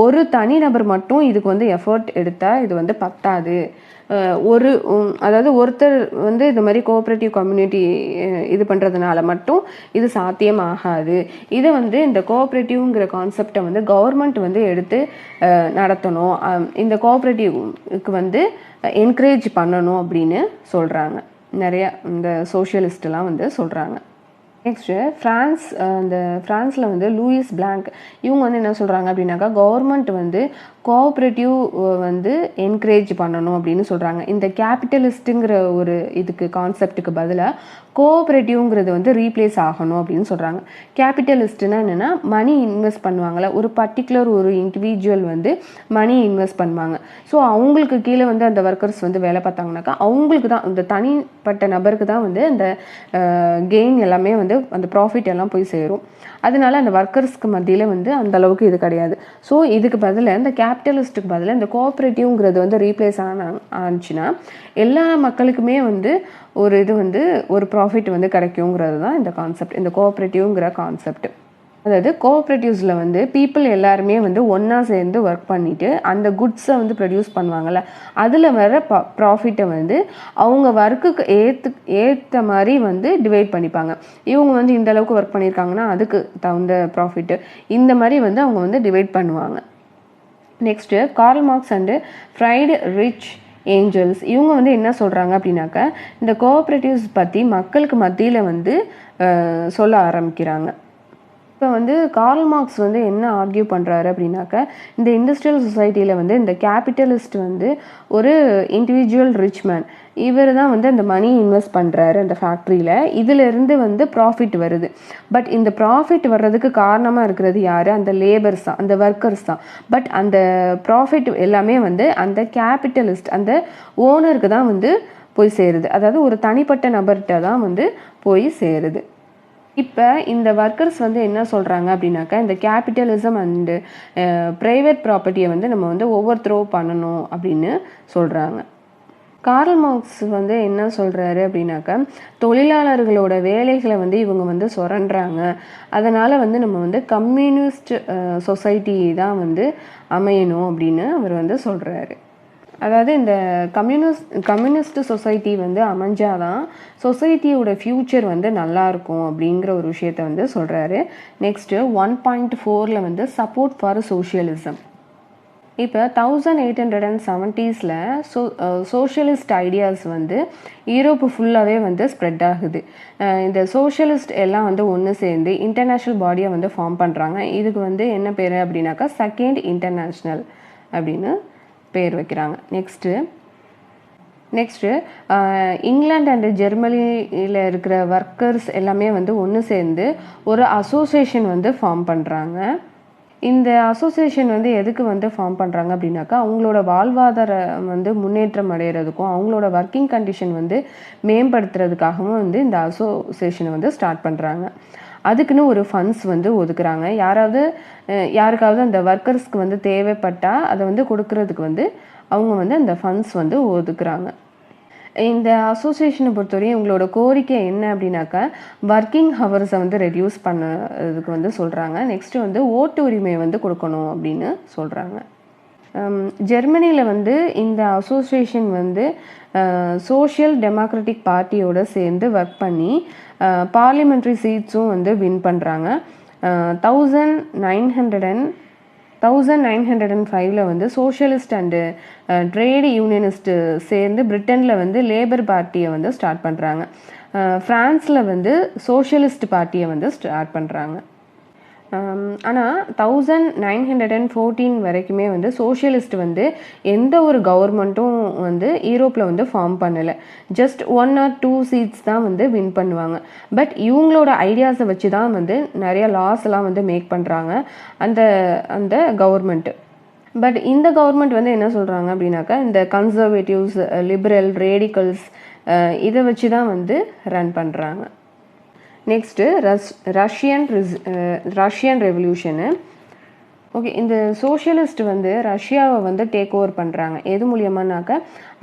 ஒரு தனிநபர் மட்டும் இதுக்கு வந்து எஃபர்ட் எடுத்தால் இது வந்து பத்தாது, அதாவது ஒருத்தர் வந்து இந்த மாதிரி கோஆப்ரேட்டிவ் கம்யூனிட்டி இது பண்ணுறதுனால மட்டும் இது சாத்தியமாகாது. இதை வந்து இந்த கோஆப்ரேட்டிவ்ங்கிற கான்செப்டை வந்து கவர்மெண்ட் வந்து எடுத்து நடத்தணும், இந்த கோஆப்ரேட்டிவ்க்கு வந்து என்கரேஜ் பண்ணணும் அப்படின்னு சொல்கிறாங்க. நிறையா இந்த சோஷியலிஸ்ட்லாம் வந்து சொல்கிறாங்க. நெக்ஸ்ட்டு ஃப்ரான்ஸில் வந்து லூயிஸ் பிளாங்க் இவங்க வந்து என்ன சொல்கிறாங்க அப்படின்னாக்கா, கவர்மெண்ட் வந்து கோஆப்ரேட்டிவ் வந்து என்கரேஜ் பண்ணணும் அப்படின்னு சொல்கிறாங்க. இந்த கேபிட்டலிஸ்ட்டுங்கிற ஒரு இதுக்கு கான்செப்டுக்கு பதிலாக கோஆப்ரேட்டிவ்ங்கிறது வந்து ரீப்ளேஸ் ஆகணும் அப்படின்னு சொல்கிறாங்க. கேபிட்டலிஸ்ட்னா என்னென்னா, மணி இன்வெஸ்ட் பண்ணுவாங்கள்ல, ஒரு பர்டிகுலர் ஒரு இண்டிவிஜுவல் வந்து மணி இன்வெஸ்ட் பண்ணுவாங்க. ஸோ அவங்களுக்கு கீழே வந்து அந்த ஒர்க்கர்ஸ் வந்து வேலை பார்த்தாங்கனாக்கா அவங்களுக்கு தான், இந்த தனிப்பட்ட நபருக்கு தான் வந்து அந்த கெயின் எல்லாமே வந்து அந்த ப்ராஃபிட் எல்லாம் போய் சேரும். அதனால அந்த ஒர்க்கர்ஸ்க்கு மத்தியில் வந்து அந்த அளவுக்கு இது கிடையாது. ஸோ இதுக்கு பதிலாக இந்த கேபிட்டலிஸ்ட்டுக்கு பதிலாக இந்த கோஆப்ரேட்டிவ்ங்கிறது வந்து ரீப்ளேஸ் ஆனிச்சுன்னா எல்லா மக்களுக்குமே வந்து ஒரு ப்ராஃபிட் வந்து கிடைக்குங்கிறது தான் இந்த கான்செப்ட், இந்த கோஆப்ரேட்டிவ்ங்கிற கான்செப்ட். அதாவது கோஆப்ரேட்டிவ்ஸில் வந்து பீப்புள் எல்லாருமே வந்து ஒன்றா சேர்ந்து ஒர்க் பண்ணிவிட்டு அந்த குட்ஸை வந்து ப்ரொடியூஸ் பண்ணுவாங்கள்ல, அதில் வர ப்ராஃபிட்டை வந்து அவங்க ஒர்க்குக்கு ஏற்ற மாதிரி வந்து டிவைட் பண்ணிப்பாங்க. இவங்க வந்து இந்த அளவுக்கு ஒர்க் பண்ணியிருக்காங்கன்னா அதுக்கு தகுந்த ப்ராஃபிட்டு இந்த மாதிரி வந்து அவங்க வந்து டிவைட் பண்ணுவாங்க. Next Karl Marx and Friedrich Engels இவங்க வந்து என்ன சொல்கிறாங்க அப்படின்னாக்கா, இந்த கோஆப்ரேட்டிவ்ஸ் பற்றி மக்களுக்கு மத்தியில் வந்து சொல்ல ஆரம்பிக்கிறாங்க. இப்போ வந்து கார்ல் மார்க்ஸ் வந்து என்ன ஆர்கியூ பண்ணுறாரு அப்படின்னாக்கா, இந்த இண்டஸ்ட்ரியல் சொசைட்டியில் வந்து இந்த கேபிட்டலிஸ்ட் வந்து ஒரு இண்டிவிஜுவல் ரிச் மேன், இவர் தான் வந்து அந்த மணி இன்வெஸ்ட் பண்ணுறாரு அந்த ஃபேக்ட்ரியில், இதிலிருந்து வந்து ப்ராஃபிட் வருது. பட் இந்த ப்ராஃபிட் வர்றதுக்கு காரணமாக இருக்கிறது யார்? அந்த லேபர்ஸ் தான், அந்த ஒர்க்கர்ஸ் தான். பட் அந்த ப்ராஃபிட் எல்லாமே வந்து அந்த கேபிட்டலிஸ்ட், அந்த ஓனருக்கு தான் வந்து போய் சேருது. அதாவது ஒரு தனிப்பட்ட நபர்கிட்ட தான் வந்து போய் சேருது. இப்போ இந்த ஒர்க்கர்ஸ் வந்து என்ன சொல்கிறாங்க அப்படின்னாக்கா, இந்த கேபிட்டலிசம் அண்டு ப்ரைவேட் ப்ராப்பர்ட்டியை வந்து நம்ம வந்து ஓவர் த்ரோ பண்ணணும் அப்படின்னு சொல்கிறாங்க. கார்ல் மார்க்ஸ் வந்து என்ன சொல்கிறாரு அப்படின்னாக்கா, தொழிலாளர்களோட வேலைகளை வந்து இவங்க வந்து சுரண்டுறாங்க, அதனால் வந்து நம்ம வந்து கம்யூனிஸ்ட் சொசைட்டி தான் வந்து அமையணும் அப்படின்னு அவர் வந்து சொல்கிறாரு. அதாவது இந்த கம்யூனிஸ்ட் சொசைட்டி வந்து அமைஞ்சாதான் சொசைட்டியோட ஃப்யூச்சர் வந்து நல்லாயிருக்கும் அப்படிங்கிற ஒரு விஷயத்த வந்து சொல்கிறாரு. நெக்ஸ்ட்டு 1.4 வந்து சப்போர்ட் ஃபார் சோஷியலிசம். இப்போ 1870s சோஷியலிஸ்ட் ஐடியாஸ் வந்து யூரோப்பு ஃபுல்லாகவே வந்து ஸ்ப்ரெட் ஆகுது. இந்த சோஷியலிஸ்ட் எல்லாம் வந்து ஒன்று சேர்ந்து இன்டர்நேஷ்னல் பாடியை வந்து ஃபார்ம் பண்ணுறாங்க. இதுக்கு வந்து என்ன பேர் அப்படின்னாக்கா செகண்ட் இன்டர்நேஷ்னல் அப்படின்னு பேர் வைக்கிறாங்க. நெக்ஸ்ட்டு இங்கிலாந்து அண்டு ஜெர்மனியில் இருக்கிற ஒர்க்கர்ஸ் எல்லாமே வந்து ஒன்று சேர்ந்து ஒரு அசோசியேஷன் வந்து ஃபார்ம் பண்ணுறாங்க. இந்த அசோசியேஷன் வந்து எதுக்கு வந்து ஃபார்ம் பண்ணுறாங்க அப்படின்னாக்கா, அவங்களோட வாழ்வாதாரம் வந்து முன்னேற்றம் அடைகிறதுக்கும் அவங்களோட ஒர்க்கிங் கண்டிஷன் வந்து மேம்படுத்துறதுக்காகவும் வந்து இந்த அசோசியேஷனை வந்து ஸ்டார்ட் பண்ணுறாங்க. அதுக்குன்னு ஒரு ஃபண்ட்ஸ் வந்து ஒதுக்குறாங்க. யாருக்காவது அந்த ஒர்க்கர்ஸ்க்கு வந்து தேவைப்பட்டால் அதை வந்து கொடுக்கறதுக்கு வந்து அவங்க வந்து அந்த ஃபண்ட்ஸ் வந்து ஒதுக்குறாங்க. இந்த அசோசியேஷனை பொறுத்தவரையும் இவங்களோட கோரிக்கை என்ன அப்படின்னாக்கா, ஒர்க்கிங் ஹவர்ஸை வந்து ரெடியூஸ் பண்ணதுக்கு வந்து சொல்கிறாங்க. நெக்ஸ்ட்டு வந்து ஓட்டு உரிமை வந்து கொடுக்கணும் அப்படின்னு சொல்கிறாங்க. ஜெர்மனியில் வந்து இந்த அசோசியேஷன் வந்து சோஷியல் டெமோக்ராட்டிக் பார்ட்டியோடு சேர்ந்து ஒர்க் பண்ணி பார்லிமெண்ட்ரி சீட்ஸும் வந்து வின் பண்ணுறாங்க. 1905 வந்து சோஷியலிஸ்ட் அண்டு ட்ரேட் யூனியனிஸ்ட்டு சேர்ந்து பிரிட்டனில் வந்து லேபர் பார்ட்டியை வந்து ஸ்டார்ட் பண்ணுறாங்க. ஃப்ரான்ஸில் வந்து சோஷியலிஸ்ட் பார்ட்டியை வந்து ஸ்டார்ட் பண்ணுறாங்க. ஆனால் 1914 வரைக்குமே வந்து சோஷியலிஸ்ட் வந்து எந்த ஒரு கவர்மெண்ட்டும் வந்து யூரோப்பில் வந்து ஃபார்ம் பண்ணலை. ஜஸ்ட் 1 or 2 சீட்ஸ் தான் வந்து வின் பண்ணுவாங்க. பட் இவங்களோட ஐடியாஸை வச்சு தான் வந்து நிறைய லாஸ் எல்லாம் வந்து மேக் பண்ணுறாங்க அந்த கவர்மெண்ட்டு. பட் இந்த கவர்மெண்ட் வந்து என்ன சொல்கிறாங்க அப்படின்னாக்கா, இந்த கன்சர்வேட்டிவ்ஸ், லிபரல், ரேடிக்கல்ஸ் இதை வச்சு தான் வந்து ரன் பண்ணுறாங்க. Next Russian revolution. ஓகே, இந்த சோஷியலிஸ்ட் வந்து ரஷ்யாவை வந்து டேக் ஓவர் பண்ணுறாங்க. எது மூலியமானாக்கா,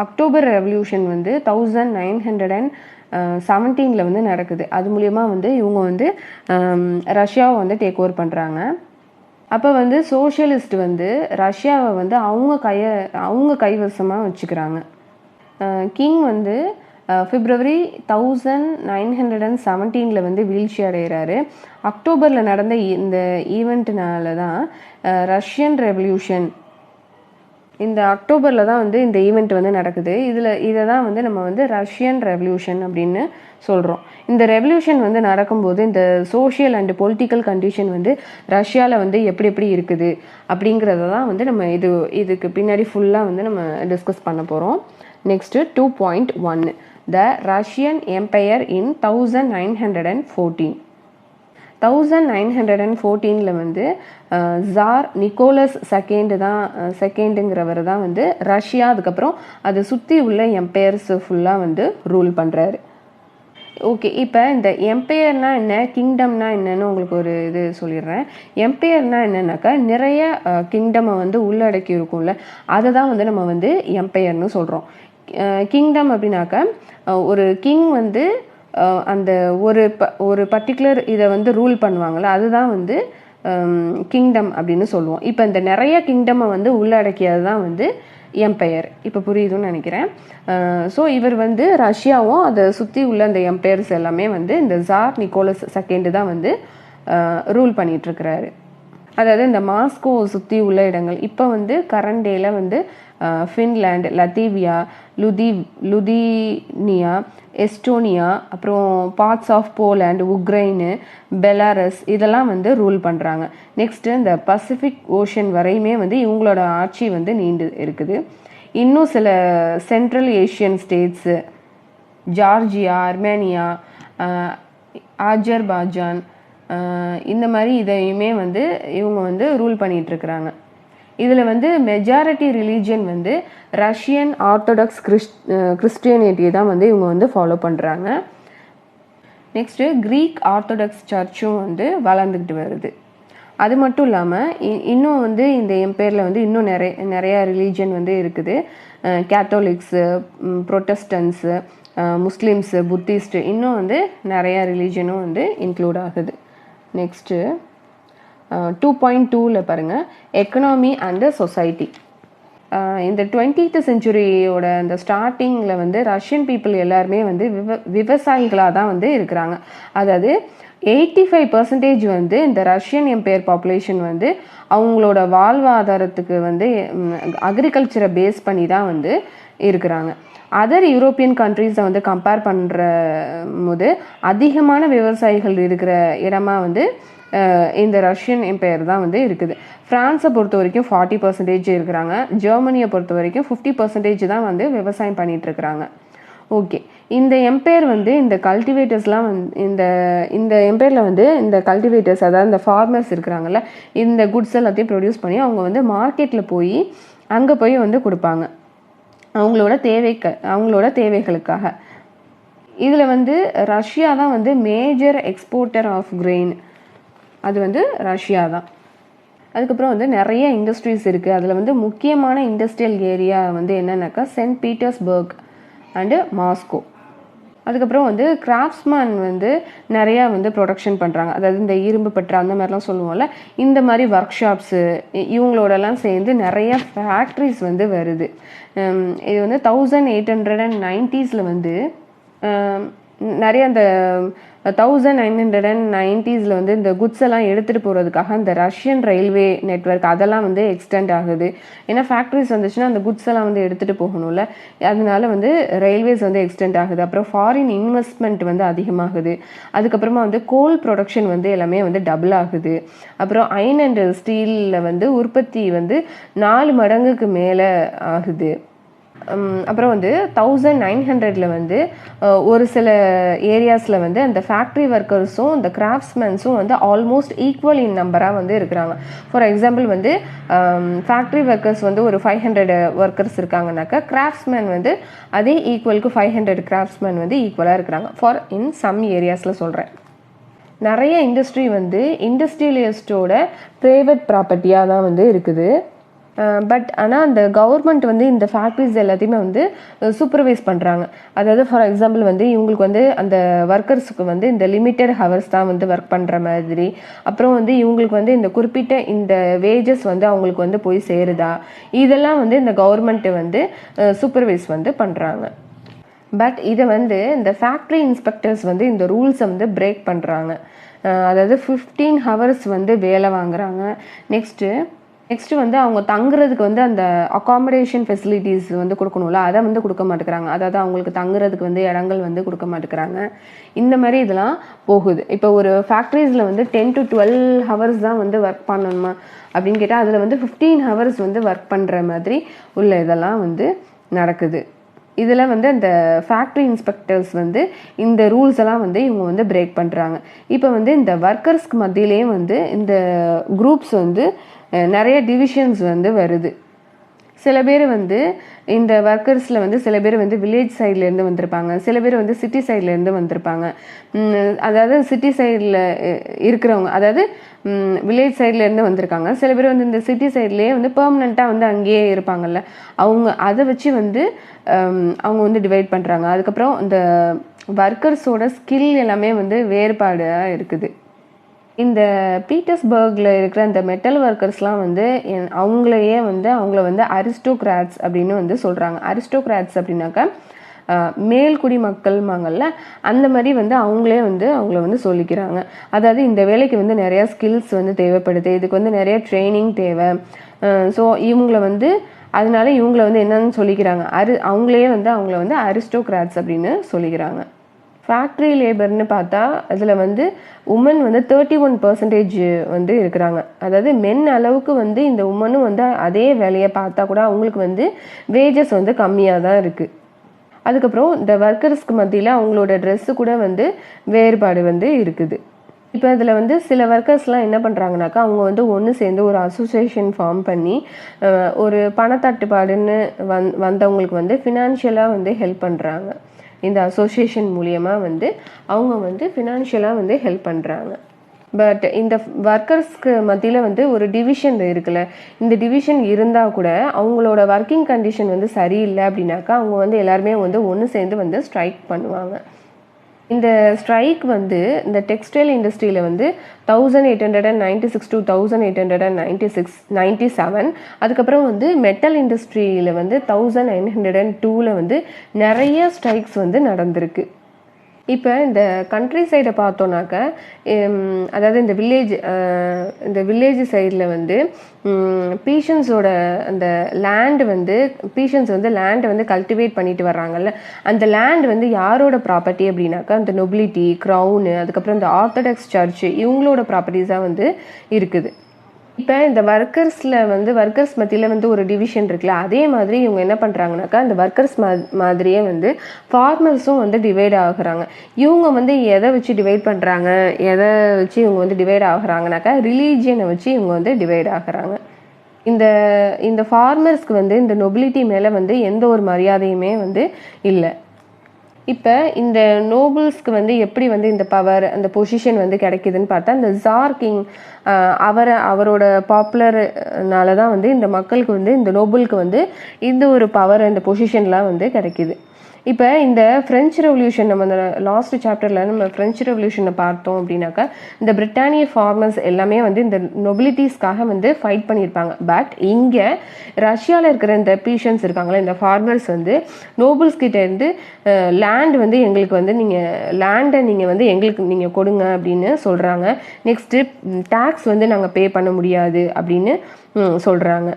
அக்டோபர் ரெவல்யூஷன் வந்து 1917 வந்து நடக்குது. அது மூலயமா வந்து இவங்க வந்து ரஷ்யாவை வந்து டேக் ஓவர் பண்ணுறாங்க. அப்போ வந்து சோஷியலிஸ்ட் வந்து ரஷ்யாவை வந்து அவங்க கைவசமாக வச்சுக்கிறாங்க. கிங் வந்து பிப்ரவரி 1917 வந்து வீழ்ச்சி அடைகிறாரு. அக்டோபரில் நடந்த இந்த ஈவெண்ட்னால தான் ரஷ்யன் ரெவல்யூஷன், இந்த அக்டோபரில் தான் வந்து இந்த ஈவெண்ட் வந்து நடக்குது. இதை தான் வந்து நம்ம வந்து ரஷ்யன் ரெவல்யூஷன் அப்படின்னு சொல்கிறோம். இந்த ரெவல்யூஷன் வந்து நடக்கும்போது இந்த சோஷியல் அண்ட் பொலிட்டிக்கல் கண்டிஷன் வந்து ரஷ்யாவில் வந்து எப்படி இருக்குது அப்படிங்கிறத தான் வந்து நம்ம இதுக்கு பின்னாடி ஃபுல்லாக வந்து நம்ம டிஸ்கஸ் பண்ண போகிறோம். நெக்ஸ்ட்டு 2.1 த ரஷ்யன் எம்பையர் இன் 1914. 1914 வந்து ஜார் நிக்கோலஸ் செகண்டுங்கிறவர் தான் வந்து ரஷ்யா, அதுக்கப்புறம் அதை சுற்றி உள்ள எம்பையர்ஸ் ஃபுல்லாக வந்து ரூல் பண்ணுறாரு. ஓகே, இப்போ இந்த எம்பையர்னா என்ன, கிங்டம்னா என்னன்னு உங்களுக்கு ஒரு இது சொல்லிடுறேன். எம்பையர்னா என்னன்னாக்கா, நிறைய கிங்டமை வந்து உள்ளடக்கி இருக்கும்ல, அதை தான் வந்து நம்ம வந்து எம்பையர்னு சொல்கிறோம். கிங்டம் அப்படின்னாக்கா, ஒரு கிங் வந்து அந்த ஒரு பர்டிகுலர் இதை வந்து ரூல் பண்ணுவாங்கள்ல, அதுதான் வந்து கிங்டம் அப்படின்னு சொல்லுவோம். இப்போ இந்த நிறைய கிங்டமை வந்து உள்ளடக்கியது தான் வந்து எம்பையர். இப்போ புரியுதுன்னு நினைக்கிறேன். ஸோ இவர் வந்து ரஷ்யாவும் அதை சுற்றி உள்ள அந்த எம்பையர்ஸ் எல்லாமே வந்து இந்த ஜார் நிக்கோலஸ் செகண்ட் தான் வந்து ரூல் பண்ணிகிட்ருக்கிறாரு. அதாவது இந்த மாஸ்கோ சுற்றி உள்ள இடங்கள் இப்போ வந்து கரண்ட் டேல வந்து ஃபின்லாண்ட், லத்தீவியா, லுதீனியா, எஸ்டோனியா, அப்புறம் parts of Poland, Ukraine, Belarus இதெல்லாம் வந்து ரூல் பண்ணுறாங்க. நெக்ஸ்ட்டு இந்த பசிபிக் ஓஷன் வரையுமே வந்து இவங்களோட ஆட்சி வந்து நீண்டு இருக்குது. இன்னும் சில central Asian states, Georgia, Armenia, Azerbaijan, இந்த மாதிரி இதையுமே வந்து இவங்க வந்து ரூல் பண்ணிகிட்ருக்குறாங்க. இதில் வந்து மெஜாரிட்டி ரிலீஜியன் வந்து ரஷ்யன் ஆர்த்தடாக்ஸ் கிறிஸ்டியனிட்டியை தான் வந்து இவங்க வந்து ஃபாலோ பண்ணுறாங்க. நெக்ஸ்ட்டு க்ரீக் ஆர்த்தடாக்ஸ் சர்ச்சும் வந்து வளர்ந்துக்கிட்டு வருது. அது மட்டும் இல்லாமல் இன்னும் வந்து இந்த எம்பையரில் வந்து இன்னும் நிறையா ரிலீஜியன் வந்து இருக்குது. கேத்தோலிக்ஸு, ப்ரொட்டஸ்டன்ஸு, முஸ்லீம்ஸு, புத்திஸ்ட்டு, இன்னும் வந்து நிறையா ரிலீஜனும் வந்து இன்க்ளூட் ஆகுது. நெக்ஸ்ட்டு 2.2ல் பாருங்கள், எக்கனாமி அண்ட் சொசைட்டி. இந்த 20th செஞ்சுரியோட அந்த ஸ்டார்டிங்கில் வந்து ரஷ்யன் பீப்புள் எல்லாருமே வந்து விவசாயிகளாக தான் வந்து இருக்கிறாங்க. அதாவது 85% வந்து இந்த ரஷ்யன் எம்பையர் பாப்புலேஷன் வந்து அவங்களோட வாழ்வாதாரத்துக்கு வந்து அக்ரிகல்ச்சரை பேஸ் பண்ணி தான் வந்து இருக்கிறாங்க. அதர் யூரோப்பியன் கண்ட்ரீஸை வந்து கம்பேர் பண்ணுற போது அதிகமான விவசாயிகள் இருக்கிற இடமா வந்து இந்த ரஷ்யன் எம்பையர் தான் வந்து இருக்குது. ஃப்ரான்ஸை பொறுத்த வரைக்கும் 40% இருக்கிறாங்க. ஜெர்மனியை பொறுத்த வரைக்கும் 50% தான் வந்து விவசாயம் பண்ணிகிட்டு இருக்கிறாங்க. ஓகே, இந்த எம்பையர் வந்து இந்த கல்டிவேட்டர்ஸ்லாம் வந்து இந்த எம்பையரில் வந்து இந்த கல்டிவேட்டர்ஸ், அதாவது இந்த ஃபார்மர்ஸ் இருக்கிறாங்கல்ல, இந்த குட்ஸ் எல்லாத்தையும் ப்ரொடியூஸ் பண்ணி அவங்க வந்து மார்க்கெட்டில் போய் அங்கே போய் வந்து கொடுப்பாங்க அவங்களோட தேவைகளுக்காக. இதில் வந்து ரஷ்யா தான் வந்து மேஜர் எக்ஸ்போர்ட்டர் ஆஃப் கிரெயின். அது வந்து ரஷ்யா தான். அதுக்கப்புறம் வந்து நிறைய இண்டஸ்ட்ரீஸ் இருக்குது. அதில் வந்து முக்கியமான இண்டஸ்ட்ரியல் ஏரியா வந்து என்னன்னாக்கா சென்ட் பீட்டர்ஸ்பர்க் அண்டு மாஸ்கோ. அதுக்கப்புறம் வந்து கிராஃப்ட்ஸ்மேன் வந்து நிறையா வந்து ப்ரொடக்ஷன் பண்ணுறாங்க. அதாவது இந்த இரும்பு பற்று அந்த மாதிரிலாம் சொல்லுவோம்ல, இந்த மாதிரி ஒர்க் ஷாப்ஸு இவங்களோடலாம் சேர்ந்து நிறைய ஃபேக்ட்ரிஸ் வந்து வருது. இது வந்து 1890s வந்து நிறைய அந்த 1990s வந்து இந்த குட்ஸ் எல்லாம் எடுத்துகிட்டு போகிறதுக்காக இந்த ரஷ்யன் ரயில்வே நெட்வொர்க் அதெல்லாம் வந்து எக்ஸ்டெண்ட் ஆகுது. ஏன்னா ஃபேக்ட்ரிஸ் வந்துச்சுன்னா அந்த குட்ஸ் எல்லாம் வந்து எடுத்துகிட்டு போகணும்ல, அதனால வந்து ரயில்வேஸ் வந்து எக்ஸ்டெண்ட் ஆகுது. அப்புறம் ஃபாரின் இன்வெஸ்ட்மெண்ட் வந்து அதிகமாகுது. அதுக்கப்புறமா வந்து கோல் ப்ரொடக்ஷன் வந்து எல்லாமே வந்து டபுள் ஆகுது. அப்புறம் அயன் அண்ட் ஸ்டீலில் வந்து உற்பத்தி வந்து 4 மடங்குக்கு மேலே ஆகுது. அப்புறம் வந்து 1900 வந்து ஒரு சில ஏரியாஸில் வந்து அந்த ஃபேக்ட்ரி ஒர்க்கர்ஸும் இந்த கிராஃப்ட்ஸ்மேன்ஸும் வந்து ஆல்மோஸ்ட் ஈக்குவல் இன் நம்பராக வந்து இருக்கிறாங்க. ஃபார் எக்ஸாம்பிள் வந்து ஃபேக்ட்ரி ஒர்க்கர்ஸ் வந்து ஒரு 500 ஒர்க்கர்ஸ் இருக்காங்கனாக்கா, கிராஃப்ட்ஸ்மேன் வந்து அதே ஈக்குவலுக்கு 500 கிராஃப்ட்ஸ்மேன் வந்து ஈக்குவலாக இருக்கிறாங்க. ஃபார் இன் சம் ஏரியாஸில் சொல்கிறேன். நிறைய இண்டஸ்ட்ரி வந்து இண்டஸ்ட்ரியலிஸ்டோட ப்ரைவேட் ப்ராப்பர்ட்டியாக தான் வந்து இருக்குது. பட் ஆனால் அந்த கவர்மெண்ட் வந்து இந்த ஃபேக்ட்ரிஸ் எல்லாத்தையுமே வந்து சூப்பர்வைஸ் பண்ணுறாங்க. அதாவது ஃபார் எக்ஸாம்பிள் வந்து இவங்களுக்கு வந்து அந்த ஒர்க்கர்ஸுக்கு வந்து இந்த லிமிட்டட் ஹவர்ஸ் தான் வந்து ஒர்க் பண்ணுற மாதிரி, அப்புறம் வந்து இவங்களுக்கு வந்து இந்த குறிப்பிட்ட இந்த வேஜஸ் வந்து அவங்களுக்கு வந்து போய் சேருதா, இதெல்லாம் வந்து இந்த கவர்மெண்ட்டு வந்து சூப்பர்வைஸ் வந்து பண்ணுறாங்க. பட் இதை வந்து இந்த ஃபேக்ட்ரி இன்ஸ்பெக்டர்ஸ் வந்து இந்த ரூல்ஸை வந்து பிரேக் பண்ணுறாங்க. அதாவது 15 hours வந்து வேலை வாங்குறாங்க. நெக்ஸ்ட்டு வந்து அவங்க தங்குறதுக்கு வந்து அந்த அகாமடேஷன் ஃபெசிலிட்டிஸ் வந்து கொடுக்கணும்ல, அதை வந்து கொடுக்க மாட்டேங்கிறாங்க. அதாவது அவங்களுக்கு தங்குறதுக்கு வந்து இடங்கள் வந்து கொடுக்க மாட்டேங்கிறாங்க. இந்த மாதிரி இதெல்லாம் போகுது. இப்போ ஒரு ஃபேக்ட்ரிஸில் வந்து 10 to 12 hours தான் வந்து ஒர்க் பண்ணணுமா அப்படின்னு கேட்டால், அதில் வந்து 15 hours வந்து ஒர்க் பண்ணுற மாதிரி உள்ள இதெல்லாம் வந்து நடக்குது. இதில் வந்து அந்த ஃபேக்ட்ரி இன்ஸ்பெக்டர்ஸ் வந்து இந்த ரூல்ஸ் எல்லாம் வந்து இவங்க வந்து பிரேக் பண்ணுறாங்க. இப்போ வந்து இந்த ஒர்க்கர்ஸ்க்கு மத்தியிலேயே வந்து இந்த குரூப்ஸ் வந்து நிறைய டிவிஷன்ஸ் வந்து வருது. சில பேர் வந்து இந்த ஒர்க்கர்ஸில் வந்து சில பேர் வந்து வில்லேஜ் சைட்லேருந்து வந்திருப்பாங்க, சில பேர் வந்து சிட்டி சைட்லேருந்து வந்திருப்பாங்க. அதாவது சிட்டி சைடில் இருக்கிறவங்க, அதாவது வில்லேஜ் சைட்லேருந்து வந்திருக்காங்க. சில பேர் வந்து இந்த சிட்டி சைட்லேயே வந்து பெர்மனெண்ட்டாக வந்து அங்கேயே இருப்பாங்கல்ல, அவங்க அதை வச்சு வந்து அவங்க வந்து டிவைட் பண்ணுறாங்க. அதுக்கப்புறம் இந்த ஒர்க்கர்ஸோட ஸ்கில் எல்லாமே வந்து வேறுபாடாக இருக்குது. இந்த பீட்டர்ஸ்பர்கில் இருக்கிற இந்த மெட்டல் ஒர்க்கர்ஸ்லாம் வந்து அவங்கள வந்து அரிஸ்டோக்ராட்ஸ் அப்படின்னு வந்து சொல்கிறாங்க. அரிஸ்டோக்ராட்ஸ் அப்படின்னாக்கா மேல்குடி மக்கள்மாங்கல்ல, அந்த மாதிரி வந்து அவங்கள வந்து சொல்லிக்கிறாங்க. அதாவது இந்த வேலைக்கு வந்து நிறையா ஸ்கில்ஸ் வந்து தேவைப்படுது, இதுக்கு வந்து நிறைய ட்ரைனிங் தேவை. ஸோ அதனால இவங்கள வந்து என்னன்னு சொல்லிக்கிறாங்க, அவங்கள வந்து அரிஸ்டோக்ராட்ஸ் அப்படின்னு சொல்லிக்கிறாங்க. ஃபேக்ட்ரி லேபர்னு பார்த்தா அதில் வந்து உமன் வந்து 31% வந்து இருக்கிறாங்க. அதாவது மென் அளவுக்கு வந்து இந்த உமனும் வந்து அதே வேலையை பார்த்தா கூட அவங்களுக்கு வந்து வேஜஸ் வந்து கம்மியாக தான் இருக்குது. அதுக்கப்புறம் இந்த ஒர்க்கர்ஸ்க்கு மத்தியில் அவங்களோட ட்ரெஸ்ஸு கூட வந்து வேறுபாடு வந்து இருக்குது. இப்போ இதில் வந்து சில ஒர்க்கர்ஸ்லாம் என்ன பண்ணுறாங்கனாக்கா, அவங்க வந்து ஒன்று சேர்ந்து ஒரு அசோசியேஷன் ஃபார்ம் பண்ணி ஒரு பணத்தட்டுப்பாடுன்னு வந்தவங்களுக்கு வந்து ஃபினான்ஷியலாக வந்து ஹெல்ப் பண்ணுறாங்க. இந்த அசோசியேஷன் மூலியமாக வந்து அவங்க வந்து ஃபினான்ஷியலாக வந்து ஹெல்ப் பண்ணுறாங்க. பட் இந்த ஒர்க்கர்ஸ்க்கு மத்தியில் வந்து ஒரு டிவிஷன் இருக்குல்ல, இந்த டிவிஷன் இருந்தால் கூட அவங்களோட ஒர்க்கிங் கண்டிஷன் வந்து சரியில்லை அப்படின்னாக்கா அவங்க வந்து எல்லாருமே வந்து ஒன்று சேர்ந்து வந்து ஸ்ட்ரைக் பண்ணுவாங்க. இந்த ஸ்ட்ரைக் வந்து இந்த டெக்ஸ்டைல் இண்டஸ்ட்ரியில் வந்து 1896 to 1897, அதுக்கப்புறம் வந்து மெட்டல் இண்டஸ்ட்ரியில் வந்து 1902 வந்து நிறைய ஸ்ட்ரைக்ஸ் வந்து நடந்திருக்கு. இப்போ இந்த கண்ட்ரி சைடை பார்த்தோன்னாக்க, அதாவது இந்த வில்லேஜ் சைடில் வந்து பீஷன்ஸோட அந்த லேண்டை வந்து கல்டிவேட் பண்ணிட்டு வர்றாங்கல்ல, அந்த லேண்ட் வந்து யாரோட ப்ராப்பர்ட்டி அப்படின்னாக்கா அந்த நொபிலிட்டி, க்ரௌனு, அதுக்கப்புறம் இந்த ஆர்த்தடாக்ஸ் சர்ச்சு இவங்களோட ப்ராப்பர்ட்டிஸாக வந்து இருக்குது. இப்போ இந்த ஒர்க்கர்ஸ் மத்தியில் வந்து ஒரு டிவிஷன் இருக்குல்ல, அதே மாதிரி இவங்க என்ன பண்ணுறாங்கனாக்கா இந்த ஒர்க்கர்ஸ் மாதிரியே வந்து ஃபார்மர்ஸும் வந்து டிவைட் ஆகுறாங்க. இவங்க வந்து எதை வச்சு டிவைட் பண்ணுறாங்க, இவங்க வந்து டிவைட் ஆகுறாங்கனாக்கா ரிலீஜியனை வச்சு இவங்க வந்து டிவைட் ஆகுறாங்க. இந்த ஃபார்மர்ஸ்க்கு வந்து இந்த நொபிலிட்டி மேலே வந்து எந்த ஒரு மரியாதையுமே வந்து இல்லை. இப்போ இந்த நோபல்ஸ்க்கு வந்து எப்படி வந்து இந்த பவர், அந்த பொசிஷன் வந்து கிடைக்குதுன்னு பார்த்தா, இந்த ஜார் கிங் அவரோட பாப்புலர்னால தான் வந்து இந்த மக்களுக்கு வந்து இந்த நோபலுக்கு வந்து இந்த ஒரு பவர், இந்த பொசிஷன்லாம் வந்து கிடைக்கிது. இப்போ இந்த ஃப்ரெஞ்சு ரெவல்யூஷன், நம்ம இந்த லாஸ்ட் சாப்டரில் நம்ம ஃப்ரெஞ்சு ரெவல்யூஷனை பார்த்தோம் அப்படின்னாக்கா, இந்த பிரிட்டானிய ஃபார்மர்ஸ் எல்லாமே வந்து இந்த நொபிலிட்டிஸ்க்காக வந்து ஃபைட் பண்ணியிருப்பாங்க. பட் இங்கே ரஷ்யாவில் இருக்கிற இந்த பீஷன்ஸ் இருக்காங்களே, இந்த ஃபார்மர்ஸ் வந்து நோபல்ஸ் கிட்டேருந்து லேண்ட் வந்து எங்களுக்கு வந்து நீங்கள் வந்து எங்களுக்கு நீங்கள் கொடுங்க அப்படின்னு சொல்கிறாங்க. நெக்ஸ்ட்டு டேக்ஸ் வந்து நாங்கள் பே பண்ண முடியாது அப்படின்னு சொல்கிறாங்க.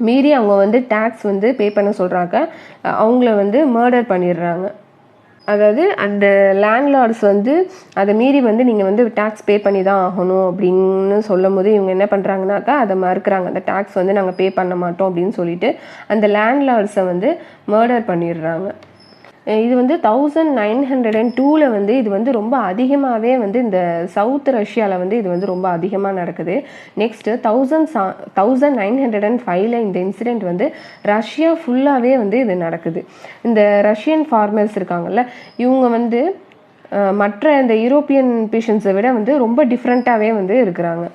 மீறி அவங்க வந்து டேக்ஸ் வந்து பே பண்ண சொல்கிறாங்க, அவங்கள வந்து மர்டர் பண்ணிடுறாங்க. அதாவது அந்த லேண்ட்லார்ட்ஸ் வந்து அதை மீறி வந்து நீங்கள் வந்து டேக்ஸ் பே பண்ணி தான் ஆகணும் அப்படின்னு சொல்லும் போது இவங்க என்ன பண்ணுறாங்கனாக்கா அதை மறுக்கிறாங்க. அந்த டேக்ஸ் வந்து நாங்கள் பே பண்ண மாட்டோம் அப்படின்னு சொல்லிட்டு அந்த லேண்ட்லார்ட்ஸை வந்து மர்டர் பண்ணிடுறாங்க. இது வந்து 1902 வந்து இது வந்து ரொம்ப அதிகமாகவே வந்து இந்த சவுத் ரஷ்யாவில் வந்து இது வந்து ரொம்ப அதிகமாக நடக்குது. நெக்ஸ்ட்டு 1905 இந்த இன்சிடெண்ட் வந்து ரஷ்யா ஃபுல்லாகவே வந்து இது நடக்குது. இந்த ரஷ்யன் ஃபார்மர்ஸ் இருக்காங்கல்ல, இவங்க வந்து மற்ற இந்த யூரோப்பியன் பீஷன்ஸை விட வந்து ரொம்ப டிஃப்ரெண்ட்டாகவே வந்து இருக்கிறாங்க.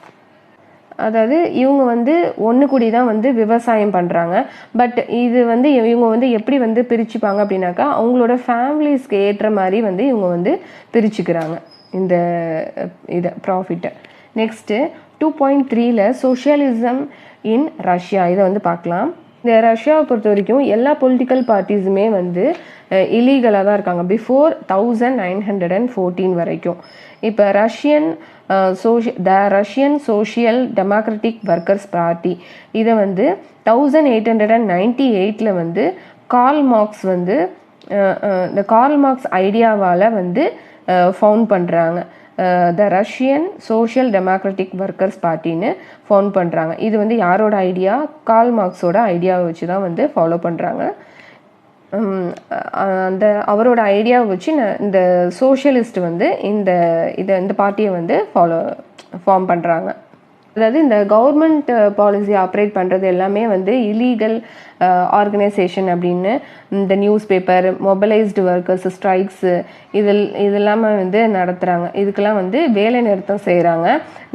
அதாவது இவங்க வந்து ஒன்று கூடி தான் வந்து விவசாயம் பண்ணுறாங்க. பட் இது வந்து இவங்க வந்து எப்படி வந்து பிரிச்சுப்பாங்க அப்படின்னாக்கா, அவங்களோட ஃபேமிலிஸ்க்கு ஏற்ற மாதிரி வந்து இவங்க வந்து பிரிச்சுக்கிறாங்க இந்த இதை ப்ராஃபிட்டை. நெக்ஸ்ட்டு 2.3 சோஷியலிசம் இன் ரஷ்யா, இதை வந்து பார்க்கலாம். இந்த ரஷ்யாவை பொறுத்த வரைக்கும் எல்லா பொலிட்டிக்கல் பார்ட்டிஸுமே வந்து இல்லீகலாக தான் இருக்காங்க பிஃபோர் 1914 வரைக்கும். இப்போ Russian social democratic workers party இதை வந்து 1898 வந்து கார்ல் மார்க்ஸ் வந்து இந்த கார்ல் மார்க்ஸ் ஐடியாவால் வந்து ஃபவுண்ட் பண்ணுறாங்க. The Russian social democratic workers பார்ட்டின்னு ஃபவுண்ட் பண்ணுறாங்க. இது வந்து யாரோட ஐடியா? கார்ல் மார்க்ஸோட ஐடியாவை வச்சு தான் வந்து ஃபாலோ பண்ணுறாங்க. அவரோட ஐடியாவை வச்சு இந்த சோஷியலிஸ்ட் வந்து இந்த பார்ட்டியை வந்து ஃபார்ம் பண்ணுறாங்க. அதாவது இந்த கவர்மெண்ட் பாலிசி ஆப்ரேட் பண்ணுறது எல்லாமே வந்து இல்லீகல் ஆர்கனைசேஷன் அப்படின்னு இந்த நியூஸ் பேப்பர், மொபைலைஸ்டு ஒர்க்கர்ஸ், ஸ்ட்ரைக்ஸு இதெல்லாமே வந்து நடத்துகிறாங்க. இதுக்கெல்லாம் வந்து வேலை நிறுத்தம் செய்கிறாங்க.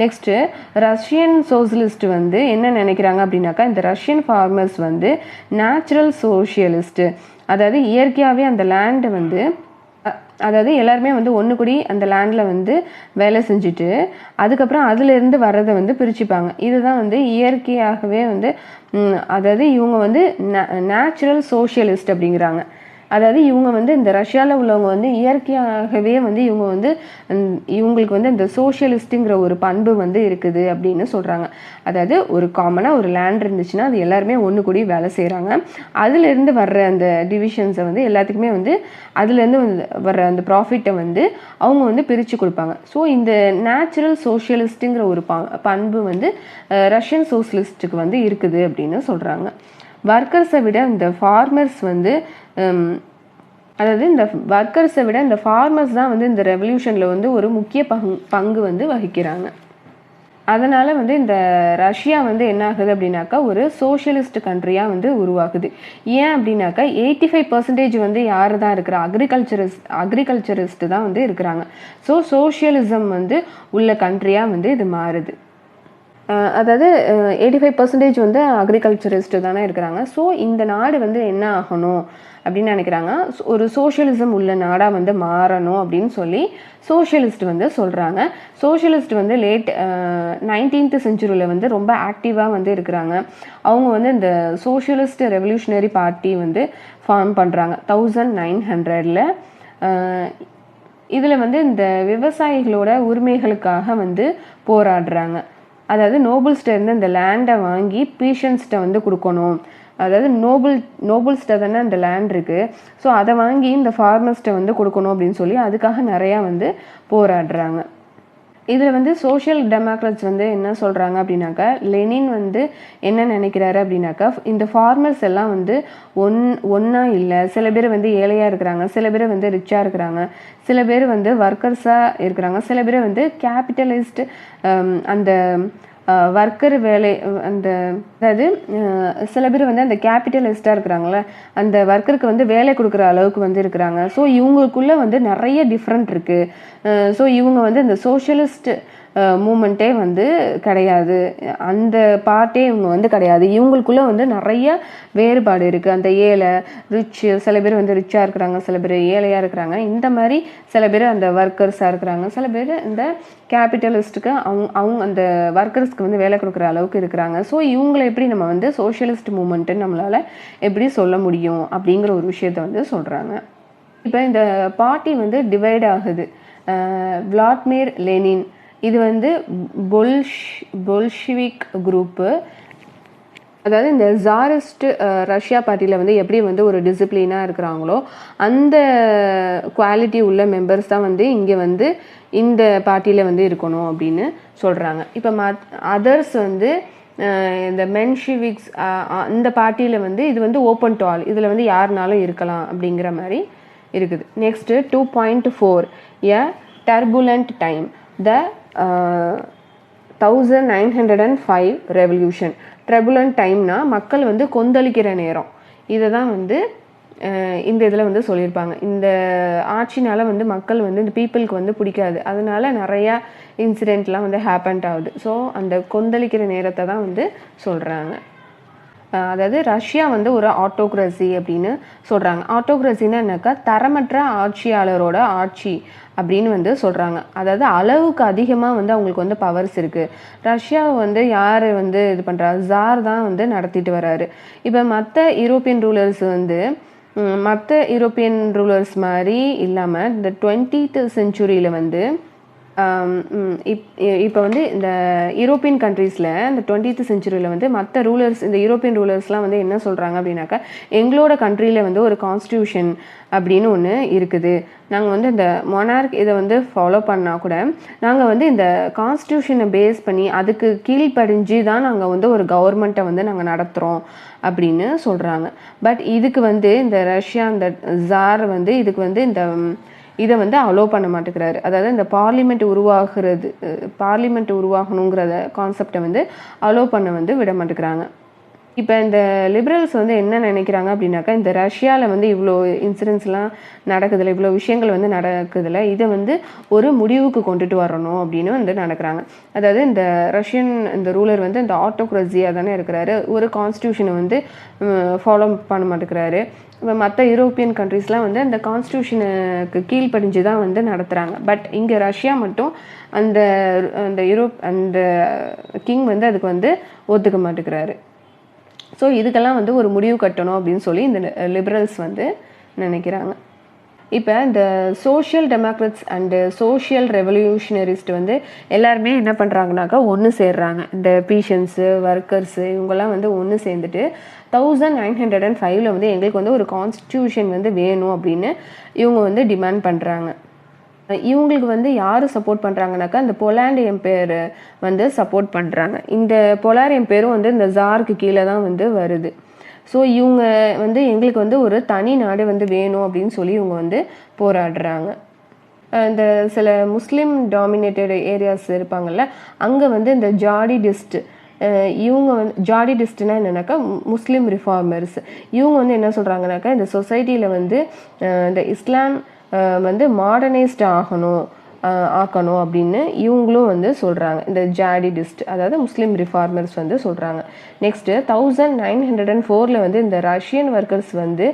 நெக்ஸ்ட்டு ரஷ்யன் சோசியலிஸ்ட் வந்து என்ன நினைக்கிறாங்க அப்படின்னாக்கா, இந்த ரஷ்யன் ஃபார்மர்ஸ் வந்து நேச்சுரல் சோஷியலிஸ்ட்டு, அதாவது இயற்கையாகவே அந்த லேண்டை வந்து அதாவது எல்லாருமே வந்து ஒன்று கூடி அந்த லேண்டில் வந்து வேலை செஞ்சுட்டு அதுக்கப்புறம் அதிலிருந்து வர்றதை வந்து பிரிச்சுப்பாங்க. இதுதான் வந்து இயற்கையாகவே வந்து அதாவது இவங்க வந்து நேச்சுரல் சோஷியலிஸ்ட் அப்படிங்கிறாங்க. அதாவது இவங்க வந்து இந்த ரஷ்யாவில் உள்ளவங்க வந்து இயற்கையாகவே வந்து இவங்க வந்து இவங்களுக்கு வந்து இந்த சோஷியலிஸ்ட்டுங்கிற ஒரு பண்பு வந்து இருக்குது அப்படின்னு சொல்கிறாங்க. அதாவது ஒரு காமனாக ஒரு லேண்ட் இருந்துச்சுன்னா அது எல்லாருமே ஒன்று கூடி வேலை செய்கிறாங்க. அதுலேருந்து வர்ற அந்த டிவிஷன்ஸை வந்து எல்லாத்துக்குமே வந்து அதுலேருந்து வர்ற அந்த ப்ராஃபிட்டை வந்து அவங்க வந்து பிரித்து கொடுப்பாங்க. ஸோ இந்த நேச்சுரல் சோஷியலிஸ்ட்டுங்கிற ஒரு பண்பு வந்து ரஷ்யன் சோஷியலிஸ்ட்டுக்கு வந்து இருக்குது அப்படின்னு சொல்கிறாங்க. ஒர்க்கர்ஸை விட இந்த ஃபார்மர்ஸ் வந்து அதாவது இந்த ஒர்க்கர்ஸை விட இந்த ஃபார்மர்ஸ் தான் வந்து இந்த ரெவல்யூஷனில் வந்து ஒரு முக்கிய பங்கு வந்து வகிக்கிறாங்க. அதனால் வந்து இந்த ரஷ்யா வந்து என்ன ஆகுது அப்படின்னாக்கா ஒரு சோஷியலிஸ்ட் கண்ட்ரியாக வந்து உருவாகுது. ஏன் அப்படின்னாக்கா 85% வந்து யார் தான் இருக்கிறா, அக்ரிகல்ச்சரிஸ்ட் தான் வந்து இருக்கிறாங்க. ஸோ சோஷியலிசம் வந்து உள்ள கண்ட்ரியாக வந்து இது மாறுது. அதாவது 85% வந்து அக்ரிகல்ச்சரிஸ்ட் தானே இருக்கிறாங்க. ஸோ இந்த நாடு வந்து என்ன ஆகணும் அப்படின்னு நினைக்கிறாங்க, ஒரு சோஷியலிசம் உள்ள நாடாக வந்து மாறணும் அப்படின்னு சொல்லி சோஷியலிஸ்ட் வந்து சொல்கிறாங்க. சோஷியலிஸ்ட் வந்து லேட் 19th செஞ்சுரியில் வந்து ரொம்ப ஆக்டிவாக வந்து இருக்கிறாங்க. அவங்க வந்து இந்த சோஷியலிஸ்ட் ரெவல்யூஷனரி பார்ட்டி வந்து ஃபார்ம் பண்ணுறாங்க 1900. இதில் வந்து இந்த விவசாயிகளோட உரிமைகளுக்காக வந்து போராடுறாங்க. அதாவது நோபல்ஸ்ட்ட இருந்து இந்த லேண்டை வாங்கி பீஷன்ஸ்ட்டை வந்து கொடுக்கணும். அதாவது நோபல்ஸ்ட்ட தானே அந்த லேண்ட் இருக்குது. ஸோ அதை வாங்கி இந்த ஃபார்மர்ஸ்ட்டை வந்து கொடுக்கணும் அப்படின்னு சொல்லி அதுக்காக நிறையா வந்து போராடுறாங்க. இதில் வந்து சோஷியல் டெமோக்ராட்ஸ் வந்து என்ன சொல்கிறாங்க அப்படின்னாக்கா, லெனின் வந்து என்ன நினைக்கிறாரு அப்படின்னாக்கா, இந்த ஃபார்மர்ஸ் எல்லாம் வந்து ஒன்றா இல்லை. சில பேர் வந்து ஏழையாக இருக்கிறாங்க, சில பேர் வந்து ரிச்சாக இருக்கிறாங்க, சில பேர் வந்து ஒர்க்கர்ஸாக இருக்கிறாங்க, சில பேர் வந்து கேபிட்டலிஸ்ட் அந்த ஒர்க்கர் வேலை அந்த அதாவது சில பேர் வந்து அந்த கேபிட்டலிஸ்டாக இருக்கிறாங்கள அந்த ஒர்க்கருக்கு வந்து வேலை கொடுக்குற அளவுக்கு வந்து இருக்கிறாங்க. ஸோ இவங்களுக்குள்ளே வந்து நிறைய டிஃப்ரெண்ட் இருக்குது. ஸோ இவங்க வந்து இந்த சோஷியலிஸ்ட் மூமெண்ட்டே வந்து கிடையாது, அந்த பார்ட்டே இவங்க வந்து கிடையாது. இவங்களுக்குள்ளே வந்து நிறைய வேறுபாடு இருக்குது. அந்த ஏழை ரிச், சில பேர் வந்து ரிச்சாக இருக்கிறாங்க, சில பேர் ஏழையாக இருக்கிறாங்க. இந்த மாதிரி சில பேர் அந்த ஒர்க்கர்ஸாக இருக்கிறாங்க, சில பேர் இந்த கேபிட்டலிஸ்ட்டுக்கு அவங்க அந்த ஒர்க்கர்ஸ்க்கு வந்து வேலை கொடுக்குற அளவுக்கு இருக்கிறாங்க. ஸோ இவங்களை எப்படி நம்ம வந்து சோஷியலிஸ்ட் மூமெண்ட்டுன்னு நம்மளால் எப்படி சொல்ல முடியும் அப்படிங்கிற ஒரு விஷயத்த வந்து சொல்கிறாங்க. இப்போ இந்த பார்ட்டி வந்து டிவைட் ஆகுது. விளாடிமிர் லெனின் இது வந்து பொல்ஷிவிக் குரூப்பு. அதாவது இந்த ஜாரிஸ்ட் ரஷ்யா பார்ட்டியில் வந்து எப்படி வந்து ஒரு டிசிப்ளினாக இருக்கிறாங்களோ அந்த குவாலிட்டி உள்ள மெம்பர்ஸ் தான் வந்து இங்கே வந்து இந்த பார்ட்டியில் வந்து இருக்கணும் அப்படின்னு சொல்கிறாங்க. இப்போ அதர்ஸ் வந்து இந்த மென்ஷிவிக்ஸ் அந்த பார்ட்டியில் வந்து இது வந்து ஓப்பன் டு ஆல், இதில் வந்து யாருனாலும் இருக்கலாம் அப்படிங்கிற மாதிரி இருக்குது. நெக்ஸ்ட்டு 2.4 எ டர்புலண்ட் டைம் த 1905 ரெவல்யூஷன். டர்புலண்ட் டைம்னா மக்கள் வந்து கொந்தளிக்கிற நேரம். இதை தான் வந்து இந்த இதில் வந்து சொல்லியிருப்பாங்க. இந்த ஆட்சினால் வந்து மக்கள் வந்து இந்த பீப்புளுக்கு வந்து பிடிக்காது, அதனால நிறையா இன்சிடெண்ட்லாம் வந்து ஹேப்பன் ஆகுது. ஸோ அந்த கொந்தளிக்கிற நேரத்தை தான் வந்து சொல்கிறாங்க. அதாவது ரஷ்யா வந்து ஒரு ஆட்டோக்ரஸி அப்படின்னு சொல்கிறாங்க. ஆட்டோக்ரஸின்னா என்னக்கா, தரமற்ற ஆட்சியாளரோட ஆட்சி அப்படின்னு வந்து சொல்கிறாங்க. அதாவது அளவுக்கு அதிகமாக வந்து அவங்களுக்கு வந்து பவர்ஸ் இருக்குது. ரஷ்யாவை வந்து யார் வந்து இது பண்ணுறா, ஜார் தான் வந்து நடத்திட்டு வர்றாரு. இப்போ மற்ற யூரோப்பியன் ரூலர்ஸ் வந்து மற்ற யூரோப்பியன் ரூலர்ஸ் மாதிரி இல்லாமல் இந்த 20th செஞ்சுரியில் வந்து இப்போ வந்து இந்த யூரோப்பியன் கண்ட்ரீஸில் இந்த 20th செஞ்சுரியில் வந்து மற்ற ரூலர்ஸ், இந்த யூரோப்பியன் ரூலர்ஸ்லாம் வந்து என்ன சொல்கிறாங்க அப்படின்னாக்கா, எங்களோட கண்ட்ரியில் வந்து ஒரு கான்ஸ்டியூஷன் அப்படின்னு ஒன்று இருக்குது, நாங்கள் வந்து இந்த மொனார்க் இதை வந்து ஃபாலோ பண்ணால் கூட நாங்கள் வந்து இந்த கான்ஸ்டியூஷனை பேஸ் பண்ணி அதுக்கு கீழ்ப்படிஞ்சு தான் நாங்கள் வந்து ஒரு கவர்மெண்ட்டை வந்து நாங்கள் நடத்துகிறோம் அப்படின்னு சொல்கிறாங்க. பட் இதுக்கு வந்து இந்த ரஷ்யா இந்த ஜார் வந்து இதுக்கு வந்து இந்த இதை வந்து அலோவ் பண்ண மாட்டேங்கிறாரு. அதாவது இந்த பார்லிமெண்ட் உருவாகணுங்கிறத கான்செப்டை வந்து அலோவ் பண்ண வந்து விட மாட்டேங்கிறாங்க. இப்போ இந்த லிபரல்ஸ் வந்து என்ன நினைக்கிறாங்க அப்படின்னாக்கா, இந்த ரஷ்யாவில் வந்து இவ்வளோ இன்சிடென்ட்ஸ்லாம் நடக்குதில்ல, இவ்வளோ விஷயங்கள் வந்து நடக்குதில்ல, இதை வந்து ஒரு முடிவுக்கு கொண்டுட்டு வரணும் அப்படின்னு வந்து நடக்கிறாங்க. அதாவது இந்த ரஷ்யன் இந்த ரூலர் வந்து இந்த ஆட்டோக்ரஸியாக தானே இருக்கிறாரு, ஒரு கான்ஸ்டியூஷனை வந்து ஃபாலோ பண்ண மாட்டேங்கிறாரு. இப்போ மற்ற யூரோப்பியன் கண்ட்ரீஸ்லாம் வந்து அந்த கான்ஸ்டியூஷனுக்கு கீழ்ப்படிஞ்சு தான் வந்து நடத்துகிறாங்க. பட் இங்கே ரஷ்யா மட்டும் அந்த அந்த கிங் வந்து அதுக்கு வந்து ஒத்துக்க மாட்டேங்கிறாரு. ஸோ இதுக்கெல்லாம் வந்து ஒரு முடிவு கட்டணும் அப்படின்னு சொல்லி இந்த லிபரல்ஸ் வந்து நினைக்கிறாங்க. இப்போ இந்த சோஷியல் டெமோக்ராட்ஸ் அண்டு சோஷியல் ரெவல்யூஷனரிஸ்ட் வந்து எல்லாருமே என்ன பண்ணுறாங்கனாக்கா ஒன்று சேர்றாங்க. இந்த பீஷன்ஸு, ஒர்க்கர்ஸு இவங்கெல்லாம் வந்து ஒன்று சேர்ந்துட்டு 1905 வந்து எங்களுக்கு வந்து ஒரு கான்ஸ்டியூஷன் வந்து வேணும் அப்படின்னு இவங்க வந்து டிமாண்ட் பண்ணுறாங்க. இவங்களுக்கு வந்து யார் சப்போர்ட் பண்ணுறாங்கனாக்கா இந்த போலாண்ட் எம்பையர் வந்து சப்போர்ட் பண்ணுறாங்க. இந்த போலார் எம்பையரும் வந்து இந்த ஜாருக்கு கீழே தான் வந்து வருது. ஸோ இவங்க வந்து எங்களுக்கு வந்து ஒரு தனி நாடு வந்து வேணும் அப்படின்னு சொல்லி இவங்க வந்து போராடுறாங்க. இந்த சில முஸ்லீம் டாமினேட்டட் ஏரியாஸ் இருப்பாங்கள்ல, அங்கே வந்து இந்த ஜாடிடிஸ்ட் இவங்க வந்து ஜாடிடிஸ்ட்னா என்னன்னாக்கா முஸ்லீம் ரிஃபார்மர்ஸ். இவங்க வந்து என்ன சொல்கிறாங்கனாக்கா, இந்த சொசைட்டியில் வந்து இந்த இஸ்லாம் வந்து மாடர்னைஸ்ட் ஆக்கணும் அப்படின்னு இவங்களும் வந்து சொல்கிறாங்க. இந்த ஜாடிடிஸ்ட் அதாவது முஸ்லீம் ரிஃபார்மர்ஸ் வந்து சொல்கிறாங்க. நெக்ஸ்ட்டு 1904 வந்து இந்த ரஷ்யன் ஒர்க்கர்ஸ் வந்து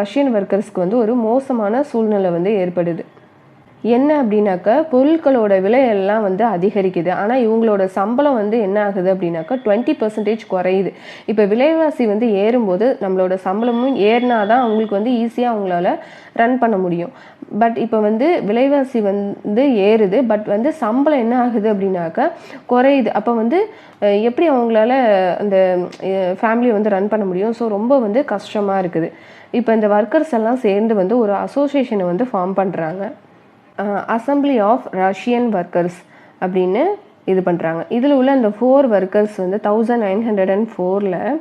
ரஷ்யன் ஒர்க்கர்ஸ்க்கு வந்து ஒரு மோசமான சூழ்நிலை வந்து ஏற்படுது. என்ன அப்படின்னாக்கா, பொருட்களோட விலையெல்லாம் வந்து அதிகரிக்குது. ஆனால் இவங்களோட சம்பளம் வந்து என்ன ஆகுது அப்படின்னாக்கா 20% குறையுது. இப்போ விலைவாசி வந்து ஏறும்போது நம்மளோட சம்பளமும் ஏறினா தான் அவங்களுக்கு வந்து ஈஸியாக அவங்களால ரன் பண்ண முடியும். பட் இப்போ வந்து விலைவாசி வந்து ஏறுது, பட் வந்து சம்பளம் என்ன ஆகுது அப்படின்னாக்கா குறையுது. அப்போ வந்து எப்படி அவங்களால அந்த ஃபேமிலியை வந்து ரன் பண்ண முடியும்? ஸோ ரொம்ப வந்து கஷ்டமாக இருக்குது. இப்போ இந்த ஒர்க்கர்ஸ் எல்லாம் சேர்ந்து வந்து ஒரு அசோசியேஷனை வந்து ஃபார்ம் பண்ணுறாங்க. அசம்பிளி ஆஃப் ரஷ்யன் ஒர்க்கர்ஸ் அப்படின்னு இது பண்ணுறாங்க. இதில் உள்ள அந்த 4 ஒர்க்கர்ஸ் வந்து 1904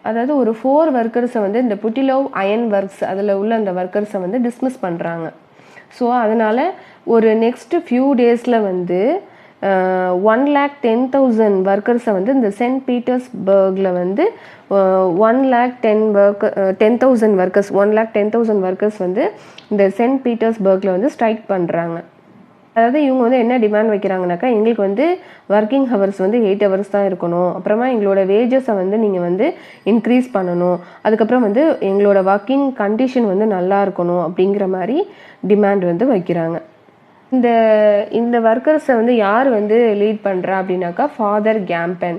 அதாவது ஒரு 4 ஒர்க்கர்ஸை வந்து இந்த புட்டிலோவ் அயன் ஒர்க்ஸ் அதில் உள்ள அந்த ஒர்க்கர்ஸை வந்து டிஸ்மிஸ் பண்ணுறாங்க. ஸோ அதனால் ஒரு நெக்ஸ்ட் ஃபியூ டேஸில் வந்து 110,000 ஒர்க்கர்ஸை வந்து இந்த சென்ட் பீட்டர்ஸ்பர்கில் வந்து 110,000 ஒர்க்கர்ஸ் வந்து இந்த சென்ட் பீட்டர்ஸ்பர்கில் வந்து ஸ்ட்ரைக் பண்ணுறாங்க. அதாவது இவங்க வந்து என்ன டிமாண்ட் வைக்கிறாங்கனாக்கா, எங்களுக்கு வந்து ஒர்க்கிங் ஹவர்ஸ் வந்து 8 ஹவர்ஸ் தான் இருக்கணும், அப்புறமா எங்களோட வேஜஸை வந்து நீங்கள் வந்து இன்க்ரீஸ் பண்ணணும், அதுக்கப்புறம் வந்து எங்களோட ஒர்க்கிங் கண்டிஷன் வந்து நல்லா இருக்கணும் அப்படிங்கிற மாதிரி டிமாண்ட் வந்து வைக்கிறாங்க. இந்த ஒர்க்கர்ஸை வந்து யார் வந்து லீட் பண்ணுறா அப்படின்னாக்கா ஃபாதர் கேம்பன்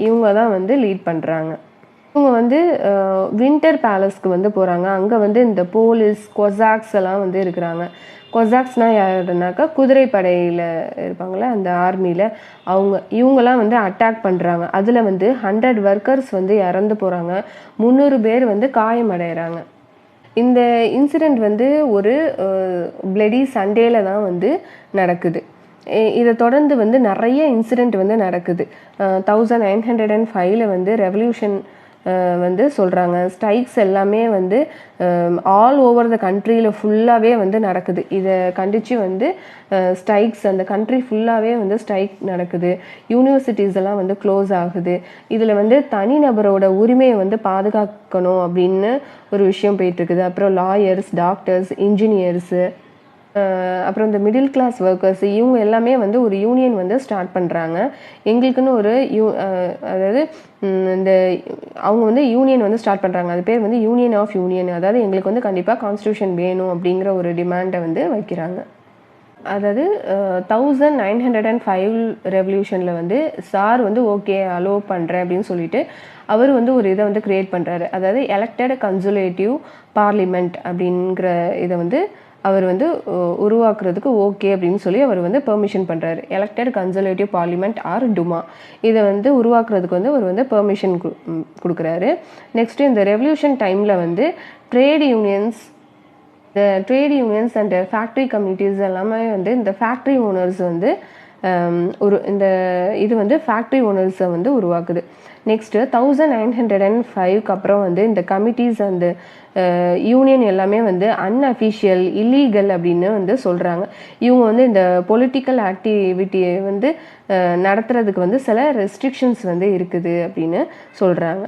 இவங்க தான் வந்து லீட் பண்ணுறாங்க. இவங்க வந்து வின்டர் பேலஸ்க்கு வந்து போகிறாங்க. அங்கே வந்து இந்த போலீஸ் கொசாக்ஸ் எல்லாம் வந்து இருக்கிறாங்க. கொசாக்ஸ்னால் யாருனாக்கா குதிரைப்படையில் இருப்பாங்களே அந்த ஆர்மியில் இவங்கெல்லாம் வந்து அட்டாக் பண்ணுறாங்க. அதில் வந்து 100 ஒர்க்கர்ஸ் வந்து இறந்து போகிறாங்க, 300 பேர் வந்து காயமடைகிறாங்க. இந்த இன்சிடெண்ட் வந்து ஒரு பிளடி சண்டேல தான் வந்து நடக்குது. இதை தொடர்ந்து வந்து நிறைய இன்சிடெண்ட் வந்து நடக்குது. 1905 வந்து ரெவல்யூஷன் வந்து சொல்கிறாங்க. ஸ்ட்ரைக்ஸ் எல்லாமே வந்து ஆல் ஓவர் த கண்ட்ரியில் ஃபுல்லாகவே வந்து நடக்குது. இதை கண்டித்து வந்து ஸ்ட்ரைக்ஸ் அந்த கண்ட்ரி ஃபுல்லாகவே வந்து ஸ்ட்ரைக் நடக்குது. யூனிவர்சிட்டிஸ் எல்லாம் வந்து க்ளோஸ் ஆகுது. இதில் வந்து தனிநபரோட உரிமையை வந்து பாதுகாக்கணும் அப்படின்னு ஒரு விஷயம் போயிட்டுருக்குது. அப்புறம் லாயர்ஸ், டாக்டர்ஸ், இன்ஜினியர்ஸு, அப்புறம் இந்த மிடில் கிளாஸ் ஒர்க்கர்ஸ் இவங்க எல்லாமே வந்து ஒரு யூனியன் வந்து ஸ்டார்ட் பண்ணுறாங்க. எங்களுக்குன்னு ஒரு அதாவது இந்த அவங்க வந்து யூனியன் வந்து ஸ்டார்ட் பண்ணுறாங்க. அது பேர் வந்து யூனியன் ஆஃப் யூனியன். அதாவது எங்களுக்கு வந்து கண்டிப்பாக கான்ஸ்டியூஷன் வேணும் அப்படிங்கிற ஒரு டிமாண்டை வந்து வைக்கிறாங்க. அதாவது 1905 ரெவல்யூஷனில் வந்து சார் வந்து ஓகே அலோவ் பண்ணுறேன் அப்படின்னு சொல்லிட்டு அவர் வந்து ஒரு இதை வந்து க்ரியேட் பண்ணுறாரு. அதாவது எலெக்டட் கன்சர்வேட்டிவ் பார்லிமெண்ட் அப்படிங்கிற இதை வந்து அவர் வந்து உருவாக்குறதுக்கு ஓகே அப்படின்னு சொல்லி அவர் வந்து பெர்மிஷன் பண்ணுறாரு. எலெக்டட் கன்சர்வேட்டிவ் பார்லிமெண்ட் ஆர் டுமா இதை வந்து உருவாக்குறதுக்கு வந்து அவர் வந்து பெர்மிஷன் கொடுக்குறாரு. நெக்ஸ்ட்டு இந்த ரெவல்யூஷன் டைமில் வந்து trade unions and factory communities எல்லாமே வந்து இந்த ஃபேக்ட்ரி ஓனர்ஸ் வந்து ஒரு இந்த இது வந்து ஃபேக்ட்ரி ஓனர்ஸை வந்து உருவாக்குது. நெக்ஸ்ட்டு 1905க்கு அப்புறம் வந்து இந்த கமிட்டிஸ் அந்த யூனியன் எல்லாமே வந்து அன்அஃபிஷியல், இல்லீகல் அப்படின்னு வந்து சொல்கிறாங்க. இவங்க வந்து இந்த பொலிட்டிக்கல் ஆக்டிவிட்டியை வந்து நடத்துறதுக்கு வந்து சில ரெஸ்ட்ரிக்ஷன்ஸ் வந்து இருக்குது அப்படின்னு சொல்கிறாங்க.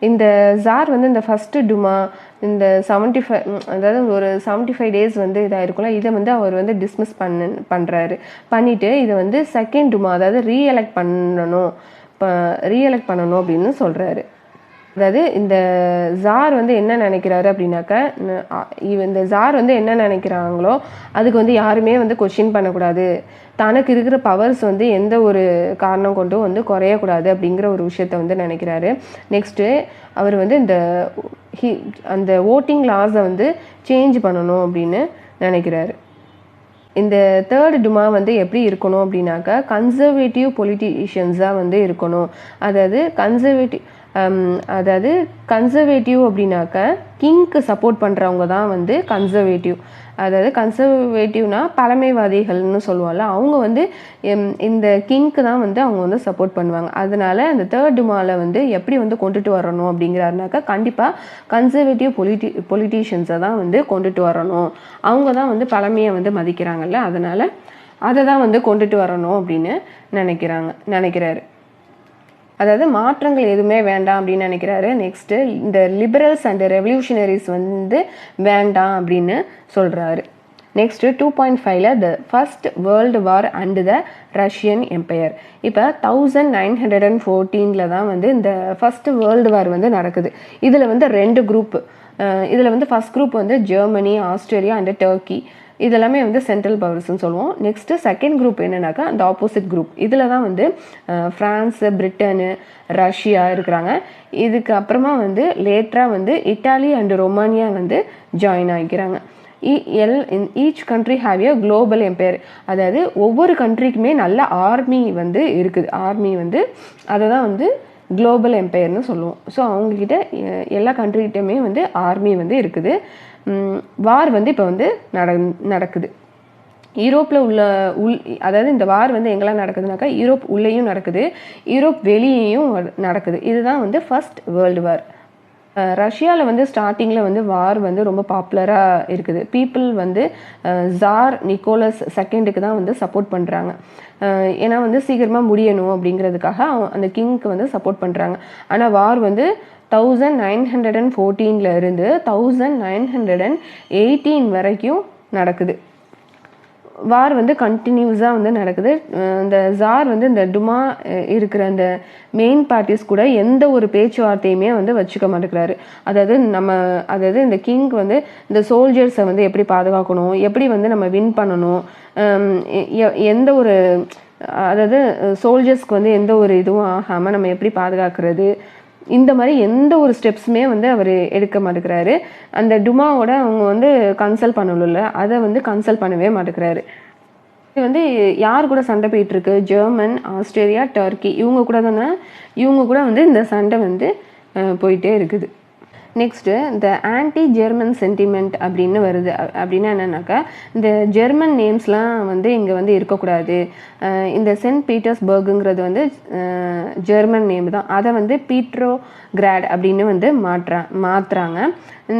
இந்த ஜார் வந்து இந்த ஃபஸ்ட்டு டுமா இந்த 75 அதாவது ஒரு 75 டேஸ் வந்து இதாக இருக்கும்ல, இதை வந்து அவர் வந்து டிஸ்மிஸ் பண்ணுறாரு. பண்ணிவிட்டு இதை வந்து செகண்ட் டுமா அதாவது ரீஎலெக்ட் பண்ணணும் அப்படின்னு சொல்கிறாரு. அதாவது இந்த ஜார் வந்து என்ன நினைக்கிறாரு அப்படின்னாக்கா, இந்த ஜார் வந்து என்ன நினைக்கிறாங்களோ அதுக்கு வந்து யாருமே வந்து கொஸ்டின் பண்ணக்கூடாது, தனக்கு இருக்கிற பவர்ஸ் வந்து எந்த ஒரு காரணம் கொண்டும் வந்து குறையக்கூடாது அப்படிங்கிற ஒரு விஷயத்த வந்து நினைக்கிறாரு. நெக்ஸ்ட்டு அவர் வந்து அந்த ஓட்டிங் லாஸை வந்து சேஞ்ச் பண்ணணும் அப்படின்னு நினைக்கிறாரு. இந்த தேர்ட் டுமா வந்து எப்படி இருக்கணும் அப்படின்னாக்கா, கன்சர்வேட்டிவ் பொலிட்டீஷியன்ஸாக வந்து இருக்கணும். அதாவது கன்சர்வேட்டிவ் அப்படின்னாக்க கிங்க்கு சப்போர்ட் பண்ணுறவங்க தான் வந்து கன்சர்வேட்டிவ். அதாவது கன்சர்வேட்டிவ்னா பழமைவாதிகள்னு சொல்லுவாங்கள்ல, அவங்க வந்து இந்த கிங்க்கு தான் வந்து அவங்க வந்து சப்போர்ட் பண்ணுவாங்க. அதனால அந்த தேர்ட் டுமாவில் வந்து எப்படி வந்து கொண்டுட்டு வரணும் அப்படிங்கிறாருனாக்கா, கண்டிப்பாக கன்சர்வேட்டிவ் பொலிட்டீஷியன்ஸை தான் வந்து கொண்டுட்டு வரணும். அவங்க தான் வந்து பழமையை வந்து மதிக்கிறாங்கல்ல, அதனால் அதை தான் வந்து கொண்டுட்டு வரணும் அப்படின்னு நினைக்கிறாரு. அதாவது மாற்றங்கள் எதுவுமே வேண்டாம் அப்படின்னு நினைக்கிறாரு. நெக்ஸ்ட்டு இந்த லிபரல்ஸ் அண்ட் ரெவல்யூஷனரிஸ் வந்து வேண்டாம் அப்படின்னு சொல்கிறாரு. நெக்ஸ்ட்டு 2.5ல the first world war and the Russian empire. இப்போ 1914 தான் வந்து இந்த ஃபர்ஸ்ட் வேர்ல்டு வார் வந்து நடக்குது. இதில் வந்து 2 குரூப். இதில் வந்து ஃபர்ஸ்ட் குரூப் வந்து ஜெர்மனி, ஆஸ்திரேலியா அண்ட் டர்க்கி. இதெல்லாமே வந்து சென்ட்ரல் பவர்ஸ்ன்னு சொல்லுவோம். நெக்ஸ்ட்டு செகண்ட் குரூப் என்னன்னாக்கா அந்த ஆப்போசிட் குரூப். இதில் தான் வந்து ஃப்ரான்ஸு, பிரிட்டனு, ரஷ்யா இருக்கிறாங்க. இதுக்கு அப்புறமா வந்து லேட்டராக வந்து இட்டாலி அண்ட் ரொமானியா வந்து ஜாயின் ஆகிக்கிறாங்க. Each country have a global empire. அதாவது ஒவ்வொரு கண்ட்ரிக்குமே நல்ல ஆர்மி வந்து இருக்குது. ஆர்மி வந்து அதை தான் வந்து குளோபல் எம்பையர்னு சொல்லுவோம். ஸோ அவங்கக்கிட்ட எல்லா கண்ட்ரிகிட்டையுமே வந்து ஆர்மி வந்து இருக்குது. வார் வந்து இப்போ வந்து நடக்குது. யூரோப்பில் அதாவது இந்த வார் வந்து எங்கெல்லாம் நடக்குதுனாக்கா, யூரோப் உள்ளேயும் நடக்குது, யூரோப் வெளியேயும் நடக்குது. இதுதான் வந்து ஃபர்ஸ்ட் வேர்ல்டு வார். ரஷ்யாவில் வந்து ஸ்டார்டிங்கில் வந்து வார் வந்து ரொம்ப பாப்புலராக இருக்குது. பீப்புள் வந்து ஜார் நிக்கோலஸ் செகண்டுக்கு தான் வந்து சப்போர்ட் பண்ணுறாங்க. ஏன்னா வந்து சீக்கிரமாக முடியணும் அப்படிங்கிறதுக்காக அந்த கிங்க்கு வந்து சப்போர்ட் பண்ணுறாங்க. ஆனால் வார் வந்து 1914 இருந்து 1918 வரைக்கும் நடக்குது. வார் வந்து கண்டினியூஸாக வந்து நடக்குது. இந்த ஜார் வந்து இந்த டுமா இருக்கிற அந்த மெயின் பார்ட்டிஸ் கூட எந்த ஒரு பேச்சுவார்த்தையுமே வந்து வச்சுக்க மாட்டேங்கிறாரு. அதாவது இந்த கிங் வந்து இந்த சோல்ஜர்ஸை வந்து எப்படி பாதுகாக்கணும், எப்படி வந்து நம்ம வின் பண்ணணும், எந்த ஒரு அதாவது சோல்ஜர்ஸ்க்கு வந்து எந்த ஒரு இதுவும் ஆகாமல் நம்ம எப்படி பாதுகாக்கிறது, இந்த மாதிரி எந்த ஒரு ஸ்டெப்ஸுமே வந்து அவர் எடுக்க மாட்டேங்கிறாரு. அந்த டுமாவோட அவங்க வந்து கன்சல்ட் பண்ணல, அதை வந்து கன்சல்ட் பண்ணவே மாட்டேங்கிறாரு. இது வந்து யார் கூட சண்டை போயிட்டுருக்கு, ஜெர்மன், ஆஸ்திரேலியா, டர்க்கி, இவங்க கூட வந்து இந்த சண்டை வந்து போயிட்டே இருக்குது. நெக்ஸ்ட்டு இந்த ஆன்டி ஜெர்மன் சென்டிமெண்ட் அப்படின்னு வருது. அப்படின்னா என்னன்னாக்கா, இந்த ஜெர்மன் நேம்ஸ்லாம் வந்து இங்கே வந்து இருக்கக்கூடாது. இந்த சென்ட் பீட்டர்ஸ்பர்க்குங்கிறது வந்து ஜெர்மன் நேம் தான், அதை வந்து பீட்ரோகிராட் அப்படின்னு வந்து மாற்றுறாங்க.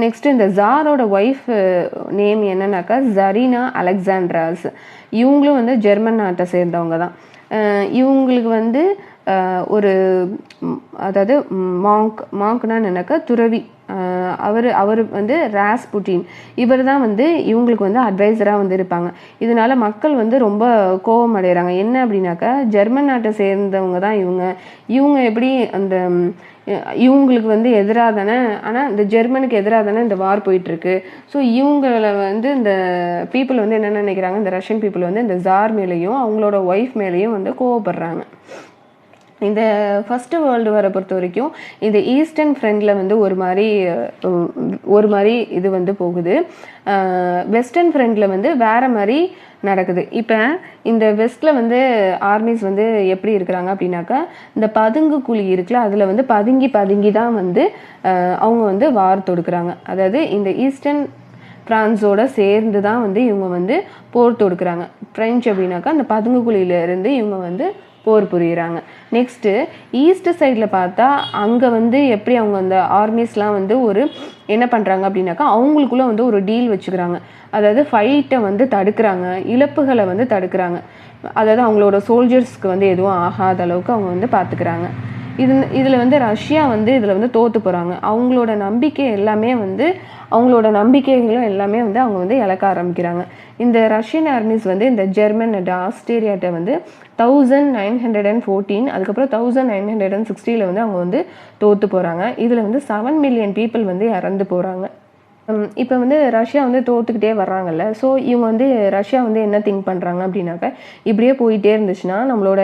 நெக்ஸ்ட்டு இந்த ஜாரோட ஒய்ஃப் நேம் என்னன்னாக்கா ஜரீனா அலெக்சாண்ட்ராஸ். இவங்களும் வந்து ஜெர்மன் நாட்டை சேர்ந்தவங்க தான். இவங்களுக்கு வந்து அதாவது மாங்க்னா என்னன்னாக்கா துறவி. அவர் வந்து ராஸ்புட்டின், இவர் தான் வந்து இவங்களுக்கு வந்து அட்வைசராக வந்து இருப்பாங்க. இதனால மக்கள் வந்து ரொம்ப கோபம் அடைகிறாங்க. என்ன அப்படின்னாக்கா, ஜெர்மன் நாட்டை சேர்ந்தவங்க தான் இவங்க எப்படி இவங்களுக்கு வந்து எதிராக தானே, ஆனால் இந்த ஜெர்மனுக்கு எதிராக தானே இந்த வார் போயிட்டுருக்கு. ஸோ இவங்களை வந்து இந்த பீப்புள் வந்து என்ன நினைக்கிறாங்க, இந்த ரஷ்யன் பீப்புள் வந்து இந்த ஜார் மேலேயும் அவங்களோட ஒய்ஃப் மேலேயும் வந்து கோவப்படுறாங்க. இந்த ஃபஸ்ட்டு வேர்ல்டு வாரை பொறுத்த வரைக்கும் இந்த ஈஸ்டர்ன் ஃப்ரண்டில் வந்து ஒரு மாதிரி இது வந்து போகுது. வெஸ்டர்ன் ஃப்ரண்டில் வந்து வேறு மாதிரி நடக்குது. இப்போ இந்த வெஸ்ட்டில் வந்து ஆர்மிஸ் வந்து எப்படி இருக்கிறாங்க அப்படின்னாக்கா, இந்த பதுங்கு குழி இருக்குல்ல, அதில் வந்து பதுங்கி தான் வந்து அவங்க வந்து வார் தொடுக்கிறாங்க. அதாவது இந்த ஈஸ்டர்ன் ஃப்ரான்ஸோட சேர்ந்து தான் வந்து இவங்க வந்து போர் தொடுக்குறாங்க. ஃப்ரெஞ்ச் அப்படின்னாக்கா அந்த பதுங்குக்குழியிலேருந்து இவங்க வந்து போர் புரியுறாங்க. நெக்ஸ்ட்டு ஈஸ்ட் சைடில் பார்த்தா அங்கே வந்து எப்படி அவங்க அந்த ஆர்மிஸ்லாம் வந்து ஒரு என்ன பண்ணுறாங்க அப்படின்னாக்கா அவங்களுக்குள்ளே வந்து ஒரு டீல் வச்சுக்கிறாங்க. அதாவது ஃபைட்டை வந்து தடுக்கிறாங்க, இழப்புகளை வந்து தடுக்கிறாங்க. அதாவது அவங்களோட சோல்ஜர்ஸ்க்கு வந்து எதுவும் ஆகாத அளவுக்கு அவங்க வந்து பார்த்துக்கிறாங்க. இதில் வந்து ரஷ்யா வந்து இதில் வந்து தோற்று போகிறாங்க. அவங்களோட நம்பிக்கை எல்லாமே வந்து அவங்களோட நம்பிக்கைகளும் எல்லாமே வந்து அவங்க வந்து இழக்க ஆரம்பிக்கிறாங்க. இந்த ரஷ்யன் ஆர்மிஸ் வந்து இந்த ஜெர்மன் அண்ட் ஆஸ்திரேலியாட்ட வந்து 1914 அதுக்கப்புறம் 1960 வந்து அவங்க வந்து தோற்று போகிறாங்க. இதில் வந்து 7 மில்லியன் பீப்புள் வந்து இறந்து போகிறாங்க. இப்போ வந்து ரஷ்யா வந்து தோற்றுக்கிட்டே வர்றாங்கல்ல. ஸோ இவங்க வந்து ரஷ்யா வந்து என்ன திங்க் பண்ணுறாங்க அப்படின்னாக்கா, இப்படியே போயிட்டே இருந்துச்சுன்னா நம்மளோட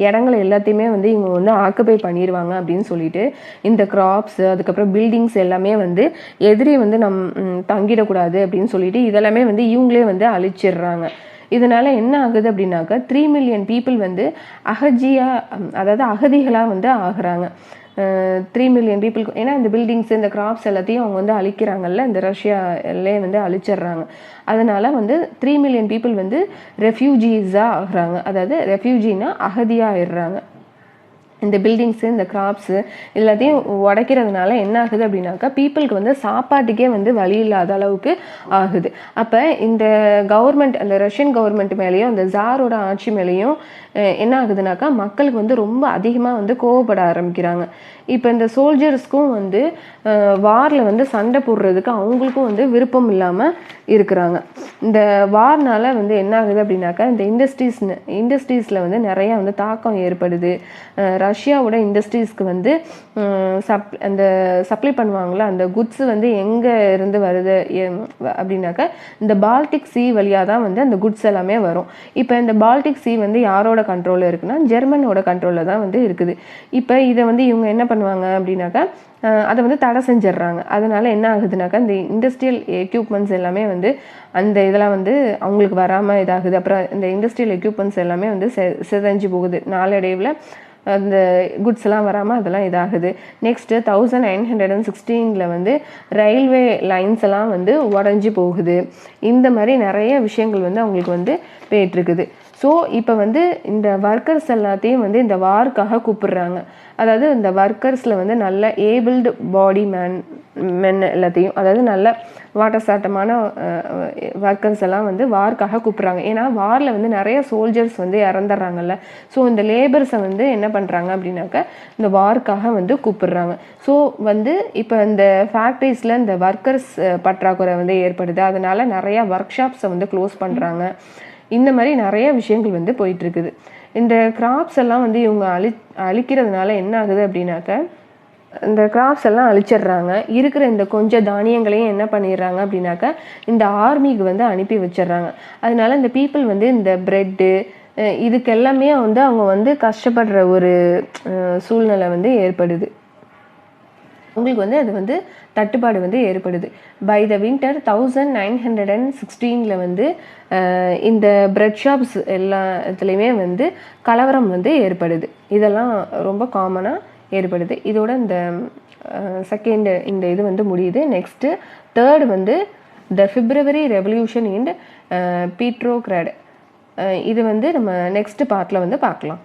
இடங்களை எல்லாத்தையுமே வந்து இவங்க வந்து ஆக்குபை பண்ணிடுவாங்க அப்படின்னு சொல்லிட்டு இந்த கிராப்ஸு அதுக்கப்புறம் பில்டிங்ஸ் எல்லாமே வந்து எதிரி வந்து தங்கிடக்கூடாது அப்படின்னு சொல்லிட்டு இதெல்லாமே வந்து இவங்களே வந்து அழிச்சிடுறாங்க. இதனால என்ன ஆகுது அப்படின்னாக்கா 3 மில்லியன் பீப்புள் வந்து அதாவது அகதிகளாக வந்து ஆகுறாங்க. 3 மில்லியன் பீப்புள். ஏன்னா இந்த பில்டிங்ஸ் இந்த கிராப்ஸ் எல்லாத்தையும் அவங்க வந்து அழிக்கிறாங்கல்ல, இந்த ரஷ்யாலே வந்து அழிச்சிடுறாங்க. அதனால வந்து 3 மில்லியன் பீப்புள் வந்து ரெஃப்யூஜிஸாக ஆகுறாங்க. அதாவது ரெஃப்யூஜின்னா அகதியாக ஆயிடுறாங்க. இந்த பில்டிங்ஸு இந்த கிராப்ஸு எல்லாத்தையும் உடைக்கிறதுனால என்ன ஆகுது அப்படின்னாக்கா பீப்புளுக்கு வந்து சாப்பாட்டுக்கே வந்து வழி இல்லாத அளவுக்கு ஆகுது. அப்போ இந்த கவர்மெண்ட் அந்த ரஷ்யன் கவர்மெண்ட் மேலேயும் அந்த ஜாரோட ஆட்சி மேலேயும் என்ன ஆகுதுனாக்கா மக்களுக்கு வந்து ரொம்ப அதிகமாக வந்து கோவப்பட ஆரம்பிக்கிறாங்க. இப்போ இந்த சோல்ஜர்ஸ்க்கும் வந்து வாரில் வந்து சண்டை போடுறதுக்கு அவங்களுக்கும் வந்து விருப்பம் இல்லாமல் இருக்கிறாங்க. இந்த வார்னால் வந்து என்ன ஆகுது அப்படின்னாக்கா இந்த இண்டஸ்ட்ரீஸில் வந்து நிறையா வந்து தாக்கம் ஏற்படுது. ரஷ்யாவோட இண்டஸ்ட்ரீஸ்க்கு வந்து அந்த சப்ளை பண்ணுவாங்களா அந்த குட்ஸ் வந்து எங்கே இருந்து வருது அப்படின்னாக்கா இந்த பால்டிக் சீ வழியாக தான் வந்து அந்த குட்ஸ் எல்லாமே வரும். இப்போ இந்த பால்டிக் சீ வந்து யாரோட கண்ட்ரோலில் இருக்குன்னா ஜெர்மனோட கண்ட்ரோலில் தான் வந்து இருக்குது. இப்போ இதை வந்து இவங்க என்ன பண்ணுவாங்க அப்படின்னாக்கா அதை வந்து தடை செஞ்சிடுறாங்க. அதனால என்ன ஆகுதுனாக்கா இந்த இண்டஸ்ட்ரியல் எக்யூப்மெண்ட்ஸ் எல்லாமே வந்து அந்த இதெல்லாம் வந்து அவங்களுக்கு வராமல் இதாகுது. அப்புறம் இந்த இண்டஸ்ட்ரியல் எக்யூப்மெண்ட்ஸ் எல்லாமே வந்து சிதைஞ்சு போகுது. நாளடைவில் அந்த குட்ஸ் எல்லாம் வராமல் அதெல்லாம் இதாகுது. நெக்ஸ்ட்டு 1916 வந்து ரயில்வே லைன்ஸ் எல்லாம் வந்து உடஞ்சி போகுது. இந்த மாதிரி நிறைய விஷயங்கள் வந்து அவங்களுக்கு வந்து போயிட்டுருக்குது. ஸோ இப்போ வந்து இந்த ஒர்க்கர்ஸ் எல்லாத்தையும் வந்து இந்த வார்க்காக கூப்பிடுறாங்க. அதாவது இந்த ஒர்க்கர்ஸில் வந்து நல்ல ஏபிள்டு பாடி மென் எல்லாத்தையும், அதாவது நல்ல வாட்டசாட்டமான ஒர்க்கர்ஸ் எல்லாம் வந்து வார்க்காக கூப்பிட்றாங்க. ஏன்னா வாரில் வந்து நிறைய சோல்ஜர்ஸ் வந்து இறந்துடுறாங்கல்ல. ஸோ இந்த லேபர்ஸை வந்து என்ன பண்ணுறாங்க அப்படின்னாக்கா இந்த வார்க்காக வந்து கூப்பிடுறாங்க. ஸோ வந்து இப்போ இந்த ஃபேக்ட்ரிஸில் இந்த ஒர்க்கர்ஸ் பற்றாக்குறை வந்து ஏற்படுது. அதனால நிறையா ஒர்க் ஷாப்ஸை வந்து க்ளோஸ் பண்ணுறாங்க. இந்த மாதிரி நிறைய விஷயங்கள் வந்து போயிட்டுருக்குது. இந்த கிராப்ஸ் எல்லாம் வந்து இவங்க அழிக்கிறதுனால என்ன ஆகுது அப்படின்னாக்க இந்த கிராப்ஸ் எல்லாம் அழிச்சிடுறாங்க. இருக்கிற இந்த கொஞ்சம் தானியங்களையும் என்ன பண்ணிடுறாங்க அப்படின்னாக்கா இந்த ஆர்மிக்கு வந்து அனுப்பி வச்சிடுறாங்க. அதனால இந்த பீப்புள் வந்து இந்த பிரெட்டு இதுக்கெல்லாமே வந்து அவங்க வந்து கஷ்டப்படுற ஒரு சூழ்நிலை வந்து ஏற்படுது. உங்களுக்கு வந்து அது வந்து தட்டுப்பாடு வந்து ஏற்படுது. பை த வின்டர் 1916 வந்து இந்த பிரெட் ஷாப்ஸ் எல்லாத்துலேயுமே வந்து கலவரம் வந்து ஏற்படுது. இதெல்லாம் ரொம்ப காமனாக ஏற்படுது. இதோட இந்த செகண்ட் இந்த இது வந்து முடியுது. நெக்ஸ்ட்டு தேர்டு வந்து த பிப்ரவரி ரெவல்யூஷன் இன் பீட்ரோகிராட். இது வந்து நம்ம நெக்ஸ்ட் பார்ட்டில் வந்து பார்க்கலாம்.